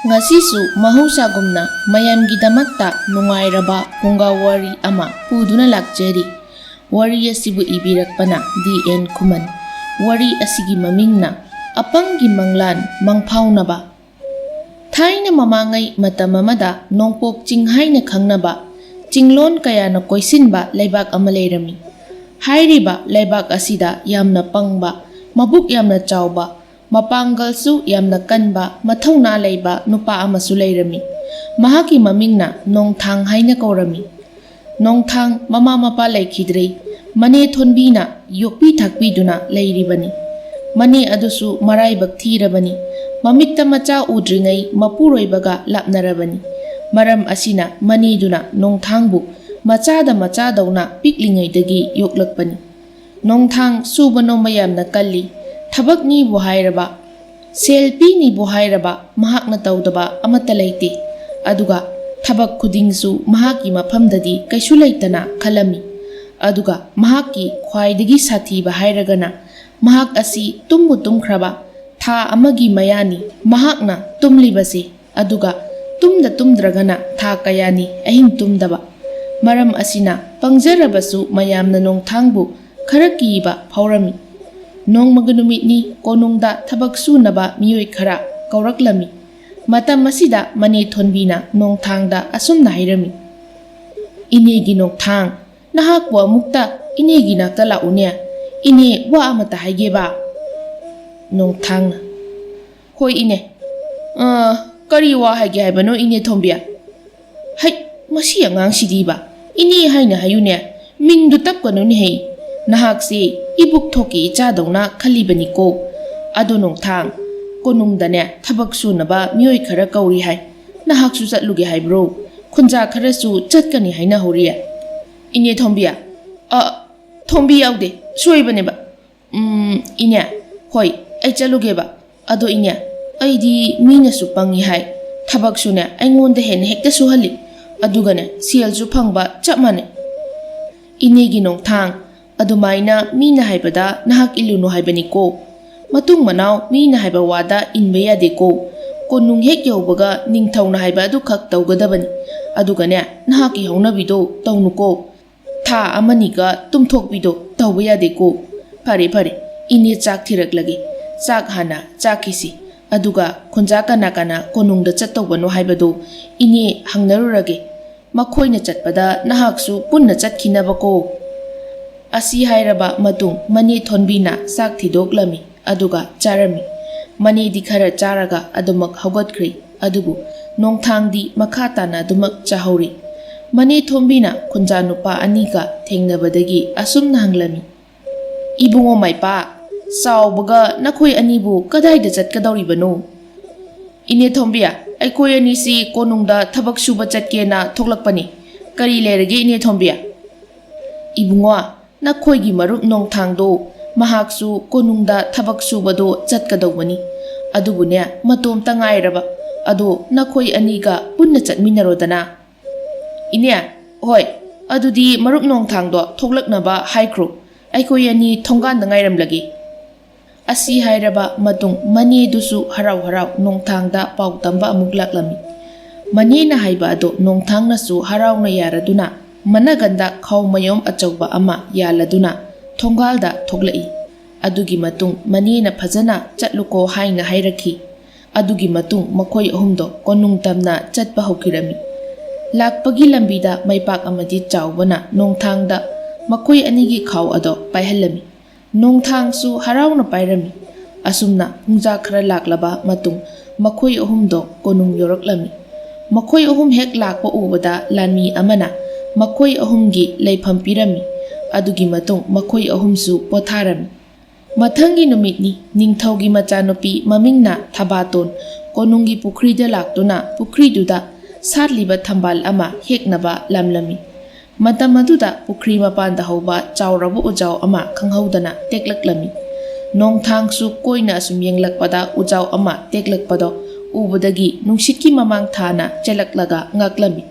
Ngasisu mahusagumna mayamgidamakta nungairaba pungawari ama puduna lakjeri. Wari asibu ibirakpana D.N. Kuman. Wari asigi mamingna apanggi manglan mangpaunaba. Thaina mamangay matamamada nongpok chinghaina khangnaba chinglon kaya na koisinba laibak ama leirami. Hairiba laibak asida yamna pangba, mabuk yamna chawba, mapanggalsu yamna kanba, mathawna leiba nupa amasu leirami. Mahaki mamingna Nongthang haina kaurami. Nongthang mama mapa laikhidrei, mane thonbina yokpi thakpiduna leiribani. Mane adusu maraibak thirabani. Mamitta macha udringai mapuroibaga lapnarabani. Maram asina maniduna Nongthangbu machadauna piklingaidagi yoklakpani. Nongthang subano mayamna kalli, thabakni bu hairaba, selpi ni bu hairaba mahakna tawdaba amata leite. Aduga thabak khudingsu mahaki mafamdadi kaisu leitana khalami. Aduga mahaki khwaidagi sathiba hairagana mahak asi tumbu tumkhraba tha amagi mayani mahakna tumlibase. Aduga tumdragana tha kayani ahing tumdaba. Maram asina pangzarabasu mayamna Nongthangbu khara kiba phawrami. Nongmaga numitni konungda thabak sunaba miyoi khara kauraklami. Matam asida mane thonbina Nongthangda asumna hairami. Inegi Nongthang, nahak wa mukta inegi nakta laune. Ine wa amata haigeba. Nongthang, hoi ine. Kari wa haige haibano ine thonbia. Hai, masi angang sidiba. Ini haina hayune mingdu tapkanu ni hei. Nahakse ibuk thoki chadongna khalibani ko. Ado Nongthang, konungdane thabak sunaba miyoi khara kauri hai. Nahaksu chatluge haibro. Khunja kharasu chatkani haina horiya. Ine thonbia. Thonbi yaude. Soibane ba. Ine, hoi, ai chatluge ba. Ado ine, aidi mina su pangi hai. Thabak sune aingonda hen hekta suhali. Adugane sialsu phangba chap mane. Inegi Nongthang, adumaina mina haibada nahak ilunu haibani ko. Matung manaw mina haiba wada inba yade ko. Konung hek yaubaga ningthawna haiba adu khak tawgadabani. Adugane nahaki haunabido tawnu ko. Tha amaniga tumthokbido tawba yade ko. Pare ine chak thiraklage. Chak hana chakisi. Aduga khunja kana konungda chattawbano haibado ine hangnarurage. Makhoina chatpada nahaksu punna chatkhinaba ko. Asi hairaba matung mane thonbina sak thidoklami. Aduga charami. Mane di khara charaga adumak haugatkhri. Adubu Nongthangdi makha tana adumak chahori. Mane thonbina khunja nupa aniga thengnabadagi asumna hanglami. Ibungo maipa, sawbaga nakhoi anibu kadaida chatkadawribano? Ine thonbia, aikoi anisi konungda thabak suba chatkena thoklakpani. Kari lerage ine thonbia? Ibungo, nakhoigi marup Nongthangdo mahaksu konungda thabak subado chatkadawbani. Adubune matom tangairaba. Ado nakhoi aniga punna chatminarodana. Ine, hoi, adudi marup Nongthangdo thoklaknaba haikro. Aikoi ani thonganda ngairamlagi. Asi hairaba matung mane dusu harau Nongthangda pau tamba amuk laklami. Mane na haiba ado Nongthangna su harauna yaraduna managanda khaw mayom achauba ama yaladuna thonggalda thoklai. Adugi matung mane na phajana chatluko haina hairakhi. Adugi matung makhoi ahumdo konung tamna chatpa hokirami. Lakpagi lambida maipak amadi chawbana Nongthangda makhoi anigi khaw ado paihallami. Nongthang su harauna pairami. Asumna pungja khara laklaba matung makhoi ahumdo konung yoraklami. Makhoi ahum hek lakpa ubada lanmi amana makhoi ahumgi leifam pirami. Adugi matung makhoi ahumsu potharami. Mathangi numitni ningthawgi machanupi mamingna Thabaton konungi pukhrida laktuna pukhriduda satliba thambal ama heknaba lamlami. Matam aduda pukri mapanda hauba chawrabu ujaw ama khanghaudana teklaklami. Nongthang su koina asum yenglakpada ujaw ama teklakpado ubadagi nungshitki mamang thana chelaklaga ngaklami.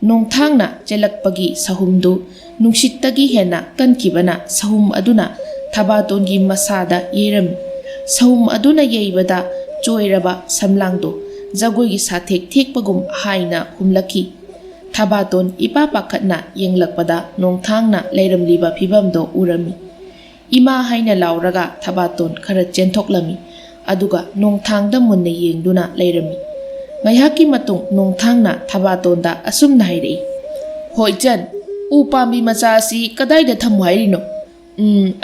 Nongthangna chelakpagi sahumdu nungshittagi hena kankibana sahum aduna Thabatongi masada yerami. Sahum aduna yeibada choiraba samlangdo ꯖꯒꯣꯏꯒꯤ ꯁꯥꯊꯦꯛ ꯊꯦꯛꯄꯒꯨꯝ ꯍꯥꯏꯅ ꯍꯨꯝꯂꯛꯈꯤ꯫ ꯊꯕꯥꯇꯣꯟ ꯏꯄꯥ ꯄꯥꯈꯠꯅ ꯌꯦꯡꯂꯛꯄꯗ ꯅꯣꯡꯊꯥꯡꯅ ꯂꯩꯔꯝꯂꯤꯕ ꯐꯤꯚꯝꯗꯣ ꯎꯔꯝꯃꯤ꯫ ꯏꯃꯥ ꯍꯥꯏꯅ ꯂꯥꯎꯔꯒ ꯊꯕꯥꯇꯣꯟ ꯈꯔ ꯆꯦꯟꯊꯣꯛꯂꯝꯃꯤ, ꯑꯗꯨꯒ ꯅꯣꯡꯊꯥꯡꯗ ꯃꯨꯟꯅ ꯌꯦꯡꯗꯨꯅ ꯂꯩꯔꯝꯃꯤ꯫ ꯉꯥꯏꯍꯥꯛꯀꯤ ꯃꯇꯨꯡ ꯅꯣꯡꯊꯥꯡꯅ ꯊꯕꯥꯇꯣꯟꯗ ꯑꯁꯨꯝꯅ ꯍꯥꯏꯔꯛꯏ, "ꯍꯣ ꯏꯆꯟ, ꯎ ꯄꯥꯝꯕꯤ ꯃꯆꯥ ꯑꯁꯤ ꯀꯗꯥꯏꯗ ꯊꯝꯃꯨ ꯍꯥꯏꯔꯤꯅꯣ?"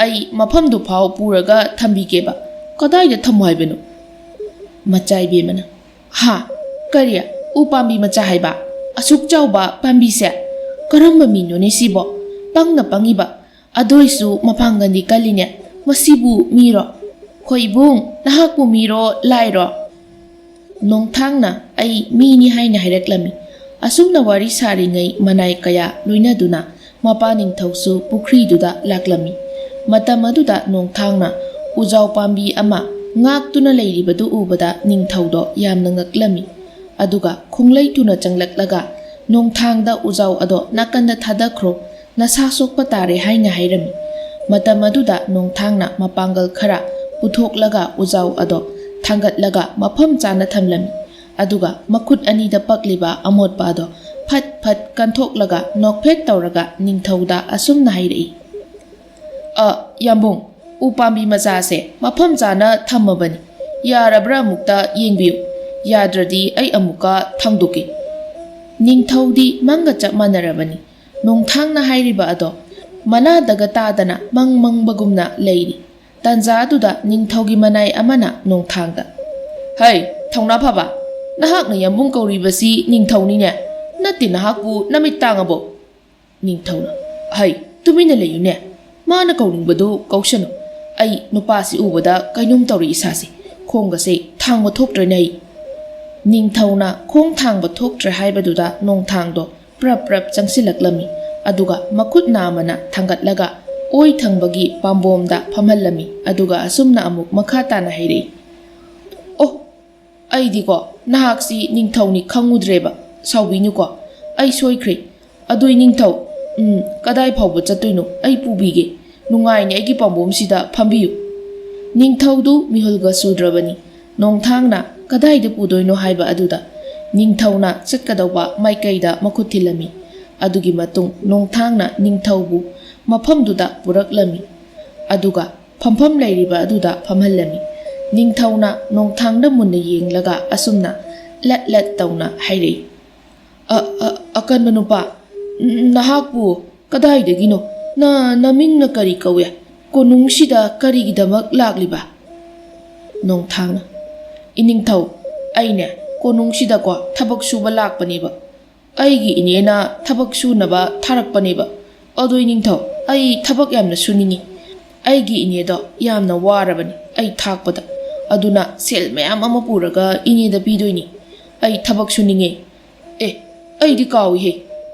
"ꯑꯩ ꯃꯐꯝꯗꯨ ꯐꯥꯎ ꯄꯨꯔꯒ ꯊꯝꯕꯤꯒꯦꯕ, ꯀꯗꯥꯏꯗ ꯊꯝꯃꯨ ꯍꯥꯏꯕꯅꯣ?" ꯃꯆꯥꯏꯕꯦꯝꯃꯅ, "ꯍꯥ, ꯀꯔꯤ ꯎ ꯄꯥꯝꯕꯤ ꯃꯆꯥ ꯍꯥꯏꯕ? ꯑꯁꯨꯛ ꯆꯥꯎꯕ ꯄꯥꯝꯕꯤꯁꯦ? ꯀꯔꯝꯕ ꯃꯤꯅꯣꯅꯦ ꯁꯤꯕꯣ? ꯄꯪꯅ ꯄꯪꯉꯤꯕ, ꯑꯗꯨꯏꯁꯨ ꯃꯄꯥꯡꯒꯜꯗꯤ ꯀꯜꯂꯤꯅꯦ꯫ ꯃꯁꯤꯕꯨ ꯃꯤꯔꯣ? ꯍꯣꯏ ꯏꯕꯨꯡ, ꯅꯍꯥꯛꯄꯨ ꯃꯤꯔꯣ ꯂꯥꯏꯔꯣ?" ꯅꯣꯡꯊꯥꯡꯅ "ꯑꯩ ꯃꯤꯅꯤ" ꯍꯥꯏꯅ ꯍꯥꯏꯔꯛꯂꯝꯃꯤ꯫ ꯑꯁꯨꯝꯅ ꯋꯥꯔꯤ ꯁꯥꯔꯤꯉꯩ ꯃꯅꯥꯏ ꯀꯌꯥ ꯂꯣꯏꯅꯗꯨꯅ ꯃꯄꯥꯅꯤꯡꯊꯧꯁꯨ ꯄꯨꯈ꯭ꯔꯤꯗꯨꯗ ꯂꯥꯛꯂꯝꯃꯤ꯫ ꯃꯇꯝ ꯑꯗꯨꯗ ꯅꯣꯡꯊꯥꯡꯅ ꯎꯖꯥꯎ ꯄꯥꯝꯕꯤ ꯑꯃ ꯉꯥꯛꯇꯨꯅ ꯂꯩꯔꯤꯕꯗꯨ ꯎꯕꯗ ꯅꯤꯡꯊꯧꯗꯣ ꯌꯥꯝꯅ ꯉꯛꯂꯝꯃꯤ꯫ ꯑꯗꯨꯒ ꯈꯣꯡꯂꯩ ꯊꯨꯅ ꯆꯪꯂꯛꯂꯒ ꯅꯣꯡꯊꯥꯡꯗ "ꯎꯖꯥꯎ ꯑꯗꯣ ꯅꯥꯀꯟꯗ ꯊꯥꯗꯈ꯭ꯔꯣ, ꯅꯁꯥ ꯁꯣꯛꯄ ꯇꯥꯔꯦ" ꯍꯥꯏꯅ ꯍꯥꯏꯔꯝꯃꯤ꯫ ꯃꯇꯝ ꯑꯗꯨꯗ ꯅꯣꯡꯊꯥꯡꯅ ꯃꯄꯥꯡꯒꯜ ꯈꯔ ꯄꯨꯊꯣꯛꯂꯒ ꯎꯖꯥꯎ ꯑꯗꯣ ꯊꯥꯡꯒꯠꯂꯒ ꯃꯐꯝ ꯆꯥꯅ ꯊꯝꯂꯝꯃꯤ꯫ ꯑꯗꯨꯒ ꯃꯈꯨꯠ ꯑꯅꯤꯗ ꯄꯛꯂꯤꯕ ꯑꯃꯣꯠꯄ ꯑꯗꯣ ꯐꯠ ꯐꯠ ꯀꯟꯊꯣꯛꯂꯒ ꯅꯣꯛꯐꯦꯠ ꯇꯧꯔꯒ ꯅꯤꯡꯊꯧꯗ ꯑꯁꯨꯝꯅ ꯍꯥꯏꯔꯛꯏ, "ꯌꯥꯝꯕꯨꯡ, ꯎ ꯄꯥꯝꯕꯤ ꯃꯆꯥꯁꯦ ꯃꯐꯝ ꯆꯥꯅ ꯊꯝꯃꯕꯅꯤ, ꯌꯥꯔꯕ꯭ꯔꯥ ꯑꯃꯨꯛꯇ ꯌꯦꯡꯕꯤꯌꯨ, ꯌꯥꯗ꯭ꯔꯗꯤ ꯑꯩ ꯑꯃꯨꯛꯀ ꯊꯥꯡꯗꯣꯛꯀꯦ." ꯅꯤꯡꯊꯧꯗꯤ ꯃꯪꯒ ꯆꯞ ꯃꯥꯟꯅꯔꯕꯅꯤ꯫ ꯅꯣꯡꯊꯥꯡꯅ ꯍꯥꯏꯔꯤꯕ ꯑꯗꯣ ꯃꯅꯥꯗꯒ ꯇꯥꯗꯅ ꯃꯪ ꯃꯪꯕꯒꯨꯝꯅ ꯂꯩꯔꯤ꯫ ꯇꯥꯟꯖꯥ ꯑꯗꯨꯗ ꯅꯤꯡꯊꯧꯒꯤ ꯃꯅꯥꯏ ꯑꯃꯅ ꯅꯣꯡꯊꯥꯡꯗ, "ꯍꯩ ꯊꯧꯅꯥ ꯐꯕ, ꯅꯍꯥꯛꯅ ꯌꯥꯝꯕꯨꯡ ꯀꯧꯔꯤꯕꯁꯤ ꯅꯤꯡꯊꯧꯅꯤꯅꯦ, ꯅꯠꯇꯦ ꯅꯍꯥꯛꯄꯨ ꯅꯃꯤꯠ ꯇꯥꯡꯉꯕꯣ?" ꯅꯤꯡꯊꯧꯅ, "ꯍꯩ ꯇꯨꯃꯤꯟꯅ ꯂꯩꯌꯨꯅꯦ, ꯃꯥꯅ ꯀꯧꯅꯤꯡꯕꯗꯨ ꯀꯧꯁꯅꯨ꯫ ꯑꯩ ꯅꯨꯄꯥꯁꯤ ꯎꯕꯗ ꯀꯩꯅꯣꯝ ꯇꯧꯔꯤ ꯏꯁꯥꯁꯦ, ꯈꯣꯡꯒꯁꯦ ꯊꯥꯡꯕ ꯊꯣꯛꯇ꯭ꯔꯦꯅꯦ ꯑꯩ." ꯅꯤꯡꯊꯧꯅ ꯈꯣꯡ ꯊꯥꯡꯕ ꯊꯣꯛꯇ꯭ꯔꯦ ꯍꯥꯏꯕꯗꯨꯗ ꯅꯣꯡꯊꯥꯡꯗꯣ ꯄ꯭ꯔꯞ ꯄ꯭ꯔꯞ ꯆꯪꯁꯤꯜꯂꯛꯂꯝꯃꯤ꯫ ꯑꯗꯨꯒ ꯃꯈꯨꯠ ꯅꯥꯝꯃꯅ ꯊꯥꯡꯒꯠꯂꯒ ꯑꯣꯏ ꯊꯪꯕꯒꯤ ꯄꯥꯝꯕꯣꯝꯗ ꯐꯝꯍꯜꯂꯝꯃꯤ꯫ ꯑꯗꯨꯒ ꯑꯁꯨꯝꯅ ꯑꯃꯨꯛ ꯃꯈꯥ ꯇꯥꯅ ꯍꯥꯏꯔꯛꯏ, "ꯑꯣ, ꯑꯩꯗꯤꯀꯣ ꯅꯍꯥꯛꯁꯤ ꯅꯤꯡꯊꯧꯅꯤ ꯈꯪꯉꯨꯗ꯭ꯔꯦꯕ, ꯁꯥꯎꯕꯤꯅꯨꯀꯣ, ꯑꯩ ꯁꯣꯏꯈ꯭ꯔꯦ꯫ ꯑꯗꯨꯏ ꯅꯤꯡꯊꯧ, ꯀꯗꯥꯏ ꯐꯥꯎꯕ ꯆꯠꯇꯣꯏꯅꯣ? ꯑꯩ ꯄꯨꯕꯤꯒꯦ, ꯅꯨꯡꯉꯥꯏꯅ ꯑꯩꯒꯤ ꯄꯥꯝꯕꯣꯝꯁꯤꯗ ꯐꯝꯕꯤꯌꯨ." ꯅꯤꯡꯊꯧꯗꯨ ꯃꯤꯍꯨꯜꯒ ꯁꯨꯗ꯭ꯔꯕꯅꯤ꯫ ꯅꯣꯡꯊꯥꯡꯅ ꯀꯗꯥꯏꯗ ꯄꯨꯗꯣꯏꯅꯣ ꯍꯥꯏꯕ ꯑꯗꯨꯗ ꯅꯤꯡꯊꯧꯅ ꯆꯠꯀꯗꯧꯕ ꯃꯥꯏꯀꯩꯗ ꯃꯈꯨꯠ ꯊꯤꯜꯂꯝꯃꯤ꯫ ꯑꯗꯨꯒꯤ ꯃꯇꯨꯡ ꯅꯣꯡꯊꯥꯡꯅ ꯅꯤꯡꯊꯧꯕꯨ ꯃꯐꯝꯗꯨꯗ ꯄꯨꯔꯛꯂꯝꯃꯤ, ꯑꯗꯨꯒ ꯐꯝꯐꯝ ꯂꯩꯔꯤꯕ ꯑꯗꯨꯗ ꯐꯝꯍꯜꯂꯝꯃꯤ꯫ ꯅꯤꯡꯊꯧꯅ ꯅꯣꯡꯊꯥꯡꯗ ꯃꯨꯟꯅ ꯌꯦꯡꯂꯒ ꯑꯁꯨꯝꯅ ꯂꯠ ꯂꯠ ꯇꯧꯅ ꯍꯥꯏꯔꯛꯏ, "ꯑꯀꯟꯕ ꯅꯨꯄꯥ, ꯅꯍꯥꯛꯄꯨ ꯀꯗꯥꯏꯗꯒꯤꯅꯣ? ꯅꯃꯤꯡꯅ ꯀꯔꯤ ꯀꯧꯏ? ꯀꯣꯅꯨꯡꯁꯤꯗ ꯀꯔꯤꯒꯤꯗꯃꯛ ꯂꯥꯛꯂꯤꯕ?" ꯅꯣꯡꯊꯥꯡꯅ, "ꯏꯅꯤꯡꯊꯧ, ꯑꯩꯅꯦ ꯀꯣꯅꯨꯡꯁꯤꯗꯀꯣ ꯊꯕꯛ ꯁꯨꯕ ꯂꯥꯛꯄꯅꯦꯕ, ꯑꯩꯒꯤ ꯏꯅꯦꯅ ꯊꯕꯛ ꯁꯨꯅꯕ ꯊꯥꯔꯛꯄꯅꯦꯕ꯫ ꯑꯗꯨ ꯏꯅꯤꯡꯊꯧ, ꯑꯩ ꯊꯕꯛ ꯌꯥꯝꯅ ꯁꯨꯅꯤꯡꯉꯤ꯫ ꯑꯩꯒꯤ ꯏꯅꯦꯗꯣ ꯌꯥꯝꯅ ꯋꯥꯔꯕꯅꯤ ꯑꯩ ꯊꯥꯛꯄꯗ, ꯑꯗꯨꯅ ꯁꯦꯜ ꯃꯌꯥꯝ ꯑꯃ ꯄꯨꯔꯒ ꯏꯅꯦꯗ ꯄꯤꯗꯣꯏꯅꯤ꯫ ꯑꯩ ꯊꯕꯛ ꯁꯨꯅꯤꯡꯉꯦ꯫ ꯑꯩꯗꯤ ꯀꯥꯎꯏꯍꯦ,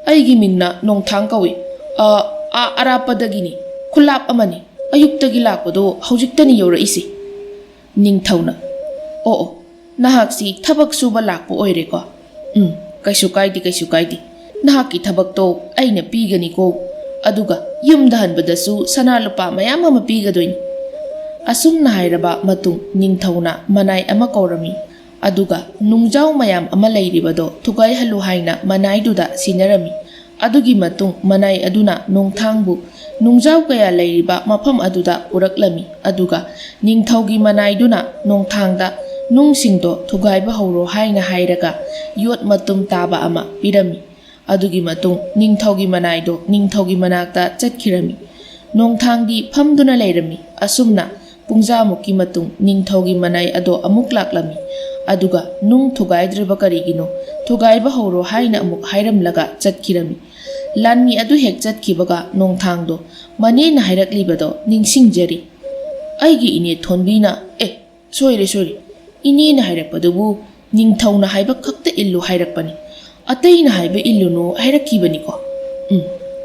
ꯑꯩꯒꯤ ꯃꯤꯡꯅ ꯅꯣꯡꯊꯥꯡ ꯀꯧꯏ, ꯑꯔꯥꯞꯄꯗꯒꯤꯅꯤ, ꯈꯨꯜꯂꯥꯞ ꯑꯃꯅꯤ, ꯑꯌꯨꯛꯇꯒꯤ ꯂꯥꯛꯄꯗꯣ ꯍꯧꯖꯤꯛꯇꯅꯤ ꯌꯧꯔꯛꯏꯁꯤ." ꯅꯤꯡꯊꯧꯅ, "ꯑꯣ, ꯅꯍꯥꯛꯁꯤ ꯊꯕꯛ ꯁꯨꯕ ꯂꯥꯛꯄ ꯑꯣꯏꯔꯦꯀꯣ? ꯀꯩꯁꯨ ꯀꯥꯏꯗꯦ, ꯀꯩꯁꯨ ꯀꯥꯏꯗꯦ, ꯅꯍꯥꯛꯀꯤ ꯊꯕꯛꯇꯣ ꯑꯩꯅ ꯄꯤꯒꯅꯤꯀꯣ, ꯑꯗꯨꯒ ꯌꯨꯝꯗ ꯍꯟꯕꯗꯁꯨ ꯁꯅꯥ ꯂꯨꯄꯥ ꯃꯌꯥꯝ ꯑꯃ ꯄꯤꯒꯗꯣꯏꯅꯤ." ꯑꯁꯨꯝꯅ ꯍꯥꯏꯔꯕ ꯃꯇꯨꯡ ꯅꯤꯡꯊꯧꯅ ꯃꯅꯥꯏ ꯑꯃ ꯀꯧꯔꯝꯃꯤ꯫ ꯑꯗꯨꯒ ꯅꯨꯡꯖꯥꯎ ꯃꯌꯥꯝ ꯑꯃ ꯂꯩꯔꯤꯕꯗꯣ ꯊꯨꯒꯥꯏꯍꯜꯂꯨ ꯍꯥꯏꯅ ꯃꯅꯥꯏꯗꯨꯗ ꯁꯤꯟꯅꯔꯝꯃꯤ꯫ ꯑꯗꯨꯒꯤ ꯃꯇꯨꯡ ꯃꯅꯥꯏ ꯑꯗꯨꯅ ꯅꯣꯡꯊꯥꯡꯕꯨ ꯅꯨꯡꯖꯥꯎ ꯀꯌꯥ ꯂꯩꯔꯤꯕ ꯃꯐꯝ ꯑꯗꯨꯗ ꯄꯨꯔꯛꯂꯝꯃꯤ꯫ ꯑꯗꯨꯒ ꯅꯤꯡꯊꯧꯒꯤ ꯃꯅꯥꯏꯗꯨꯅ ꯅꯣꯡꯊꯥꯡꯗ ꯅꯨꯡꯁꯤꯡꯗꯣ ꯊꯨꯒꯥꯏꯕ ꯍꯧꯔꯣ ꯍꯥꯏꯅ ꯍꯥꯏꯔꯒ ꯌꯣꯠ ꯃꯇꯨꯝ ꯇꯥꯕ ꯑꯃ ꯄꯤꯔꯝꯃꯤ꯫ ꯑꯗꯨꯒꯤ ꯃꯇꯨꯡ ꯅꯤꯡꯊꯧꯒꯤ ꯃꯅꯥꯏꯗꯣ ꯅꯤꯡꯊꯧꯒꯤ ꯃꯅꯥꯛꯇ ꯆꯠꯈꯤꯔꯝꯃꯤ꯫ ꯅꯣꯡꯊꯥꯡꯗꯤ ꯐꯝꯗꯨꯅ ꯂꯩꯔꯝꯃꯤ꯫ ꯑꯁꯨꯝꯅ ꯄꯨꯡꯖꯥꯃꯨꯛꯀꯤ ꯃꯇꯨꯡ ꯅꯤꯡꯊꯧꯒꯤ ꯃꯅꯥꯏ ꯑꯗꯣ ꯑꯃꯨꯛ ꯂꯥꯛꯂꯝꯃꯤ꯫ ꯑꯗꯨꯒ ꯅꯨꯡ ꯊꯨꯒꯥꯏꯗ꯭ꯔꯤꯕ ꯀꯔꯤꯒꯤꯅꯣ, ꯊꯨꯒꯥꯏꯕ ꯍꯧꯔꯣ ꯍꯥꯏꯅ ꯑꯃꯨꯛ ꯍꯥꯏꯔꯝꯂꯒ ꯆꯠꯈꯤꯔꯝꯃꯤ꯫ ꯂꯥꯟꯃꯤ ꯑꯗꯨ ꯍꯦꯛ ꯆꯠꯈꯤꯕꯒ ꯅꯣꯡꯊꯥꯡꯗꯣ ꯃꯅꯦꯅ ꯍꯥꯏꯔꯛꯂꯤꯕꯗꯣ ꯅꯤꯡꯁꯤꯡꯖꯔꯤ꯫ ꯑꯩꯒꯤ ꯏꯅꯦ ꯊꯣꯟꯕꯤꯅ ꯁꯣꯏꯔꯦ, ꯏꯅꯦꯅ ꯍꯥꯏꯔꯛꯄꯗꯨꯕꯨ ꯅꯤꯡꯊꯧꯅ ꯍꯥꯏꯕ ꯈꯛꯇ ꯏꯜꯂꯨ ꯍꯥꯏꯔꯛꯄꯅꯤ, ꯑꯇꯩꯅ ꯍꯥꯏꯕ ꯏꯜꯂꯨꯅꯨ ꯍꯥꯏꯔꯛꯈꯤꯕꯅꯤꯀꯣ꯫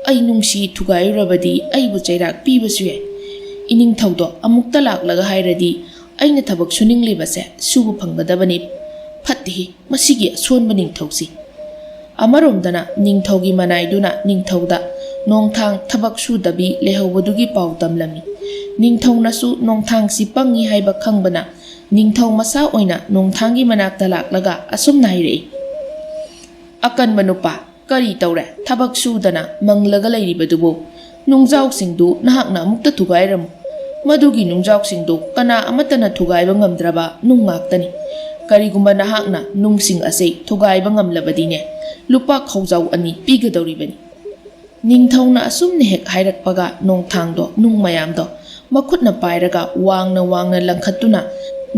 ꯑꯩ ꯅꯨꯡꯁꯤ ꯊꯨꯒꯥꯏꯔꯨꯔꯕꯗꯤ ꯑꯩꯕꯨ ꯆꯩꯔꯥꯛ ꯄꯤꯕꯁꯨ ꯌꯥꯏ꯫ ꯏꯅꯤꯡꯊꯧꯗꯣ ꯑꯃꯨꯛꯇ ꯂꯥꯛꯂꯒ ꯍꯥꯏꯔꯗꯤ ꯑꯩꯅ ꯊꯕꯛ ꯁꯨꯅꯤꯡꯂꯤꯕꯁꯦ ꯁꯨꯕ ꯐꯪꯒꯗꯕꯅꯤ꯫ ꯐꯠꯇꯦꯍꯦ ꯃꯁꯤꯒꯤ ꯑꯁꯣꯟꯕ ꯅꯤꯡꯊꯧꯁꯤ꯫ ꯑꯃꯔꯣꯝꯗꯅ ꯅꯤꯡꯊꯧꯒꯤ ꯃꯅꯥꯏꯗꯨꯅ ꯅꯤꯡꯊꯧꯗ ꯅꯣꯡꯊꯥꯡ ꯊꯕꯛ ꯁꯨꯗꯕꯤ ꯂꯩꯍꯧꯕꯗꯨꯒꯤ ꯄꯥꯎ ꯇꯝꯂꯝꯃꯤ꯫ ꯅꯤꯡꯊꯧꯅꯁꯨ ꯅꯣꯡꯊꯥꯡꯁꯤ ꯄꯪꯉꯤ ꯍꯥꯏꯕ ꯈꯪꯕꯅ ꯅꯤꯡꯊꯧ ꯃꯁꯥ ꯑꯣꯏꯅ ꯅꯣꯡꯊꯥꯡꯒꯤ ꯃꯅꯥꯛꯇ ꯂꯥꯛꯂꯒ ꯑꯁꯨꯝꯅ ꯍꯥꯏꯔꯛꯏ꯫ ꯑꯀꯟꯕ ꯅꯨꯄꯥ, ꯀꯔꯤ ꯇꯧꯔꯦ? ꯊꯕꯛ ꯁꯨꯗꯅ ꯃꯪꯂꯒ ꯂꯩꯔꯤꯕꯗꯨꯕꯨ? ꯅꯨꯡꯖꯥꯎꯁꯤꯡꯗꯨ ꯅꯍꯥꯛꯅ ꯑꯃꯨꯛꯇ ꯊꯨꯒꯥꯏꯔꯝꯃꯨ꯫ ꯃꯗꯨꯒꯤ ꯅꯨꯡꯖꯥꯎꯁꯤꯡꯗꯨ ꯀꯅꯥ ꯑꯃꯠꯇꯅ ꯊꯨꯒꯥꯏꯕ ꯉꯝꯗ꯭ꯔꯕ ꯅꯨꯡ ꯉꯥꯛꯇꯅꯤ꯫ ꯀꯔꯤꯒꯨꯝꯕ ꯅꯍꯥꯛꯅ ꯅꯨꯡꯁꯤꯡ ꯑꯁꯤ ꯊꯨꯒꯥꯏꯕ ꯉꯝꯂꯕꯗꯤꯅꯦ, ꯂꯨꯄꯥ ꯈꯧꯖꯥꯎ 2 ꯄꯤꯒꯗꯧꯔꯤꯕꯅꯤ꯫ ꯅꯤꯡꯊꯧꯅ ꯑꯁꯨꯝꯅ ꯍꯦꯛ ꯍꯥꯏꯔꯛꯄꯒ ꯅꯣꯡꯊꯥꯡꯗꯣ ꯅꯨꯡ ꯃꯌꯥꯝꯗꯣ ꯃꯈꯨꯠꯅ ꯄꯥꯏꯔꯒ ꯋꯥꯡꯅ ꯋꯥꯡꯅ ꯂꯪꯈꯠꯇꯨꯅ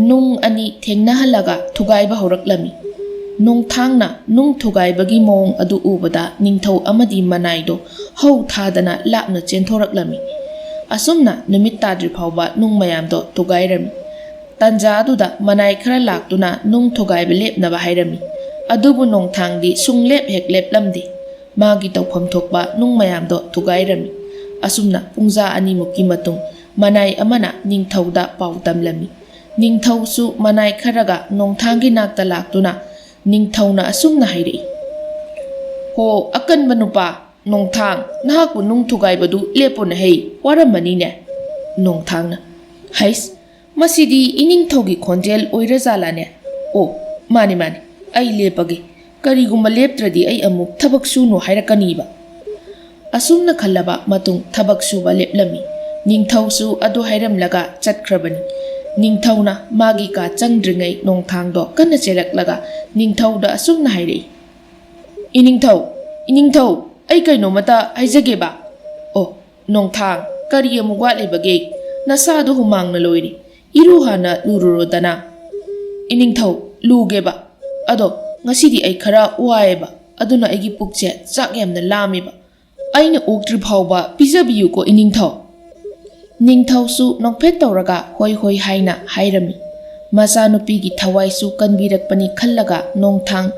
ꯅꯨꯡ 2 ꯊꯦꯡꯅꯍꯜꯂꯒ ꯊꯨꯒꯥꯏꯕ ꯍꯧꯔꯛꯂꯝꯃꯤ꯫ ꯅꯣꯡꯊꯥꯡꯅ ꯅꯨꯡ ꯊꯨꯒꯥꯏꯕꯒꯤ ꯃꯑꯣꯡ ꯑꯗꯨ ꯎꯕꯗ ꯅꯤꯡꯊꯧ ꯑꯃꯗꯤ ꯃꯅꯥꯏꯗꯣ ꯍꯧ ꯊꯥꯗꯅ ꯂꯥꯞꯅ ꯆꯦꯟꯊꯣꯔꯛꯂꯝꯃꯤ꯫ ꯑꯁꯨꯝꯅ ꯅꯨꯃꯤꯠ ꯇꯥꯗ꯭ꯔꯤ ꯐꯥꯎꯕ ꯅꯨꯡ ꯃꯌꯥꯝꯗꯣ ꯊꯨꯒꯥꯏꯔꯝꯃꯤ꯫ ꯇꯟꯖꯥ ꯑꯗꯨꯗ ꯃꯅꯥꯏ ꯈꯔ ꯂꯥꯛꯇꯨꯅ ꯅꯨꯡ ꯊꯨꯒꯥꯏꯕ ꯂꯦꯞꯅꯕ ꯍꯥꯏꯔꯝꯃꯤ꯫ ꯑꯗꯨꯕꯨ ꯅꯣꯡꯊꯥꯡꯗꯤ ꯁꯨꯡꯂꯦꯞ ꯍꯦꯛ ꯂꯦꯞꯂꯝꯗꯦ꯫ ꯃꯥꯒꯤ ꯇꯧꯐꯝ ꯊꯣꯛꯄ ꯅꯨꯡ ꯃꯌꯥꯝꯗꯣ ꯊꯨꯒꯥꯏꯔꯝꯃꯤ꯫ ꯑꯁꯨꯝꯅ ꯄꯨꯡꯖꯥ 2ꯃꯨꯛꯀꯤ ꯃꯇꯨꯡ ꯃꯅꯥꯏ ꯑꯃꯅ ꯅꯤꯡꯊꯧꯗ ꯄꯥꯎ ꯇꯝꯂꯝꯃꯤ꯫ ꯅꯤꯡꯊꯧꯁꯨ ꯃꯅꯥꯏ ꯈꯔꯒ ꯅꯣꯡꯊꯥꯡꯒꯤ ꯅꯥꯛꯇ ꯂꯥꯛꯇꯨꯅ ꯅꯤꯡꯊꯧꯅ ꯑꯁꯨꯝꯅ ꯍꯥꯏꯔꯛꯏ꯫ ꯍꯣ ꯑꯀꯟꯕ ꯅꯨꯄꯥ, ꯅꯣꯡꯊꯥꯡ, ꯅꯍꯥꯛꯄꯨ ꯅꯨꯡ ꯊꯨꯒꯥꯏꯕꯗꯨ ꯂꯦꯞꯄꯨꯅꯍꯩ, ꯋꯥꯔꯝꯃꯅꯤꯅꯦ꯫ ꯅꯣꯡꯊꯥꯡꯅ, ꯍꯩꯁ, ꯃꯁꯤꯗꯤ ꯏꯅꯤꯡꯊꯧꯒꯤ ꯈꯣꯟꯖꯦꯜ ꯑꯣꯏꯔꯖꯥꯠꯂꯥꯅꯦ? ꯑꯣ, ꯃꯥꯅꯤ ꯃꯥꯅꯤ, ꯑꯩ ꯂꯦꯞꯄꯒꯦ꯫ ꯀꯔꯤꯒꯨꯝꯕ ꯂꯦꯞꯇ꯭ꯔꯗꯤ ꯑꯩ ꯑꯃꯨꯛ ꯊꯕꯛ ꯁꯨꯅꯨ ꯍꯥꯏꯔꯛꯀꯅꯤꯕ꯫ ꯑꯁꯨꯝꯅ ꯈꯜꯂꯕ ꯃꯇꯨꯡ ꯊꯕꯛ ꯁꯨꯕ ꯂꯦꯞꯂꯝꯃꯤ꯫ ꯅꯤꯡꯊꯧꯁꯨ ꯑꯗꯨ ꯍꯥꯏꯔꯝꯂꯒ ꯆꯠꯈ꯭ꯔꯕꯅꯤ꯫ ꯅꯤꯡꯊꯧꯅ ꯃꯥꯒꯤ ꯀꯥ ꯆꯪꯗ꯭ꯔꯤꯉꯩ ꯅꯣꯡꯊꯥꯡꯗꯣ ꯀꯟꯅ ꯆꯦꯜꯂꯛꯂꯒ ꯅꯤꯡꯊꯧꯗ ꯑꯁꯨꯝꯅ ꯍꯥꯏꯔꯛꯏ꯫ ꯏꯅꯤꯡꯊꯧ, ꯏꯅꯤꯡꯊꯧ, ꯑꯩ ꯀꯩꯅꯣꯃꯇ ꯍꯥꯏꯖꯒꯦꯕ꯫ ꯑꯣ, ꯅꯣꯡꯊꯥꯡ, ꯀꯔꯤ ꯑꯃꯨꯛ ꯋꯥꯠꯂꯤꯕꯒꯦ? ꯅꯁꯥꯗꯣ ꯍꯨꯃꯥꯡꯅ ꯂꯣꯏꯔꯤ꯫ ꯏꯔꯨ ꯍꯥꯟꯅ ꯂꯨꯔꯨꯔꯣꯗꯅ꯫ ꯏꯅꯤꯡꯊꯧ, ꯂꯨꯒꯦꯕ꯫ ꯑꯗꯣ ꯉꯁꯤꯗꯤ ꯑꯩ ꯈꯔ ꯋꯥꯏꯑꯦꯕ, ꯑꯗꯨꯅ ꯑꯩꯒꯤ ꯄꯨꯛꯁꯦ ꯆꯥꯛ ꯌꯥꯝꯅ ꯂꯥꯝꯃꯦꯕ꯫ ꯑꯩꯅ ꯑꯣꯛꯇ꯭ꯔꯤ ꯐꯥꯎꯕ ꯄꯤꯖꯕꯤꯌꯨꯀꯣ ꯏꯅꯤꯡꯊꯧ꯫ ꯅꯤꯡꯊꯧꯁꯨ ꯅꯣꯛꯐꯦꯠ ꯇꯧꯔꯒ ꯍꯣꯏ ꯍꯣꯏ ꯍꯥꯏꯅ ꯍꯥꯏꯔꯝꯃꯤ꯫ ꯃꯆꯥꯅꯨꯄꯤꯒꯤ ꯊꯋꯥꯏꯁꯨ ꯀꯟꯕꯤꯔꯛꯄꯅꯤ ꯈꯜꯂꯒ ꯅꯣꯡꯊꯥꯡ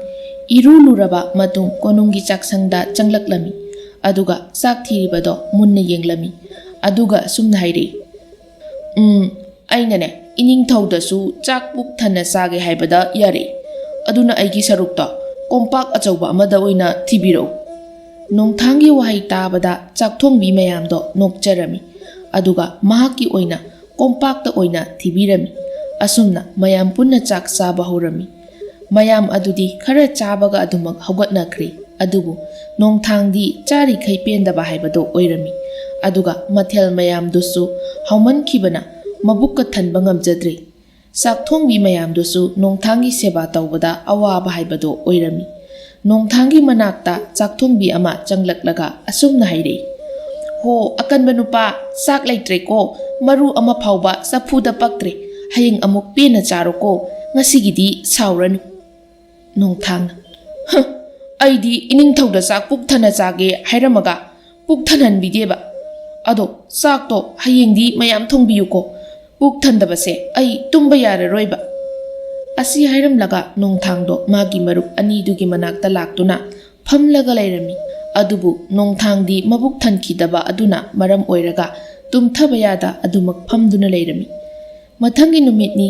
ꯏꯔꯨ ꯂꯨꯔꯕ ꯃꯇꯨꯡ ꯀꯣꯅꯨꯡꯒꯤ ꯆꯥꯛꯁꯪꯗ ꯆꯪꯂꯛꯂꯝꯃꯤ꯫ ꯑꯗꯨꯒ ꯆꯥꯛ ꯊꯤꯔꯤꯕꯗꯣ ꯃꯨꯟꯅ ꯌꯦꯡꯂꯝꯃꯤ꯫ ꯑꯗꯨꯒ ꯑꯁꯨꯝꯅ ꯍꯥꯏꯔꯛꯏ꯫ ꯑꯩꯅꯅꯦ ꯏꯅꯤꯡꯊꯧꯗꯁꯨ ꯆꯥꯛ ꯄꯨꯛ ꯊꯟꯅ ꯆꯥꯒꯦ ꯍꯥꯏꯕꯗ ꯌꯥꯔꯛꯏ꯫ ꯑꯗꯨꯅ ꯑꯩꯒꯤ ꯁꯔꯨꯛꯇ ꯀꯣꯝꯄꯥꯛ ꯑꯆꯧꯕ ꯑꯃꯗ ꯑꯣꯏꯅ ꯊꯤꯕꯤꯔꯛꯎ꯫ ꯅꯣꯡꯊꯥꯡꯒꯤ ꯋꯥꯍꯩ ꯇꯥꯕꯗ ꯆꯥꯛꯊꯣꯡꯕꯤ ꯃꯌꯥꯝꯗꯣ ꯅꯣꯛꯆꯔꯝꯃꯤ꯫ ꯑꯗꯨꯒ ꯃꯍꯥꯛꯀꯤ ꯑꯣꯏꯅ ꯀꯣꯝꯄꯥꯛꯇ ꯑꯣꯏꯅ ꯊꯤꯕꯤꯔꯝꯃꯤ꯫ ꯑꯁꯨꯝꯅ ꯃꯌꯥꯝ ꯄꯨꯟꯅ ꯆꯥꯛ ꯆꯥꯕ ꯍꯧꯔꯝꯃꯤ꯫ ꯃꯌꯥꯝ ꯑꯗꯨꯗꯤ ꯈꯔ ꯆꯥꯕꯒ ꯑꯗꯨꯃꯛ ꯍꯧꯒꯠꯅꯈ꯭ꯔꯦ꯫ ꯑꯗꯨꯕꯨ ꯅꯣꯡꯊꯥꯡꯗꯤ ꯆꯥꯔꯤꯈꯩ ꯄꯦꯟꯗꯕ ꯍꯥꯏꯕꯗꯣ ꯑꯣꯏꯔꯝꯃꯤ꯫ ꯑꯗꯨꯒ ꯃꯊꯦꯜ ꯃꯌꯥꯝꯗꯨꯁꯨ ꯍꯥꯎꯃꯟꯈꯤꯕꯅ ꯃꯕꯨꯛꯀ ꯊꯟꯕ ꯉꯝꯖꯗ꯭ꯔꯦ꯫ ꯆꯥꯛꯊꯣꯡꯕꯤ ꯃꯌꯥꯝꯗꯨꯁꯨ ꯅꯣꯡꯊꯥꯡꯒꯤ ꯁꯦꯕꯥ ꯇꯧꯕꯗ ꯑꯋꯥꯕ ꯍꯥꯏꯕꯗꯣ ꯑꯣꯏꯔꯝꯃꯤ꯫ ꯅꯣꯡꯊꯥꯡꯒꯤ ꯃꯅꯥꯛꯇ ꯆꯥꯛꯊꯣꯡꯕꯤ ꯑꯃ ꯆꯪꯂꯛꯂꯒ ꯑꯁꯨꯝꯅ ꯍꯥꯏꯔꯛꯏ꯫ ꯍꯣ ꯑꯀꯟꯕ ꯅꯨꯄꯥ, ꯆꯥꯛ ꯂꯩꯇ꯭ꯔꯦꯀꯣ, ꯃꯔꯨ ꯑꯃ ꯐꯥꯎꯕ ꯆꯐꯨꯗ ꯄꯛꯇ꯭ꯔꯦ꯫ ꯍꯌꯦꯡ ꯑꯃꯨꯛ ꯄꯦꯟꯅ ꯆꯥꯔꯣꯀꯣ, ꯉꯁꯤꯒꯤꯗꯤ ꯁꯥꯎꯔꯅꯨ꯫ ꯅꯣꯡꯊꯥꯡꯅ, ꯑꯩꯗꯤ ꯏꯅꯤꯡꯊꯧꯗ ꯆꯥꯛ ꯄꯨꯛ ꯊꯟꯅ ꯆꯥꯒꯦ ꯍꯥꯏꯔꯝꯃꯒ ꯄꯨꯛ ꯊꯟꯍꯟꯕꯤꯗꯦꯕ꯫ ꯑꯗꯣ ꯆꯥꯛꯇꯣ ꯍꯌꯦꯡꯗꯤ ꯃꯌꯥꯝ ꯊꯣꯡꯕꯤꯌꯨꯀꯣ, ꯄꯨꯛ ꯊꯟꯗꯕꯁꯦ ꯑꯩ ꯇꯨꯝꯕ ꯌꯥꯔꯔꯣꯏꯕ꯫ ꯑꯁꯤ ꯍꯥꯏꯔꯝꯂꯒ ꯅꯣꯡꯊꯥꯡꯗꯣ ꯃꯥꯒꯤ ꯃꯔꯨꯞ ꯑꯅꯤꯗꯨꯒꯤ ꯃꯅꯥꯛꯇ ꯂꯥꯛꯇꯨꯅ ꯐꯝꯂꯒ ꯂꯩꯔꯝꯃꯤ꯫ ꯑꯗꯨꯕꯨ ꯅꯣꯡꯊꯥꯡꯗꯤ ꯃꯕꯨꯛ ꯊꯟꯈꯤꯗꯕ ꯑꯗꯨꯅ ꯃꯔꯝ ꯑꯣꯏꯔꯒ ꯇꯨꯝꯊꯕ ꯌꯥꯗ ꯑꯗꯨꯃꯛ ꯐꯝꯗꯨꯅ ꯂꯩꯔꯝꯃꯤ꯫ ꯃꯊꯪꯒꯤ ꯅꯨꯃꯤꯠꯅꯤ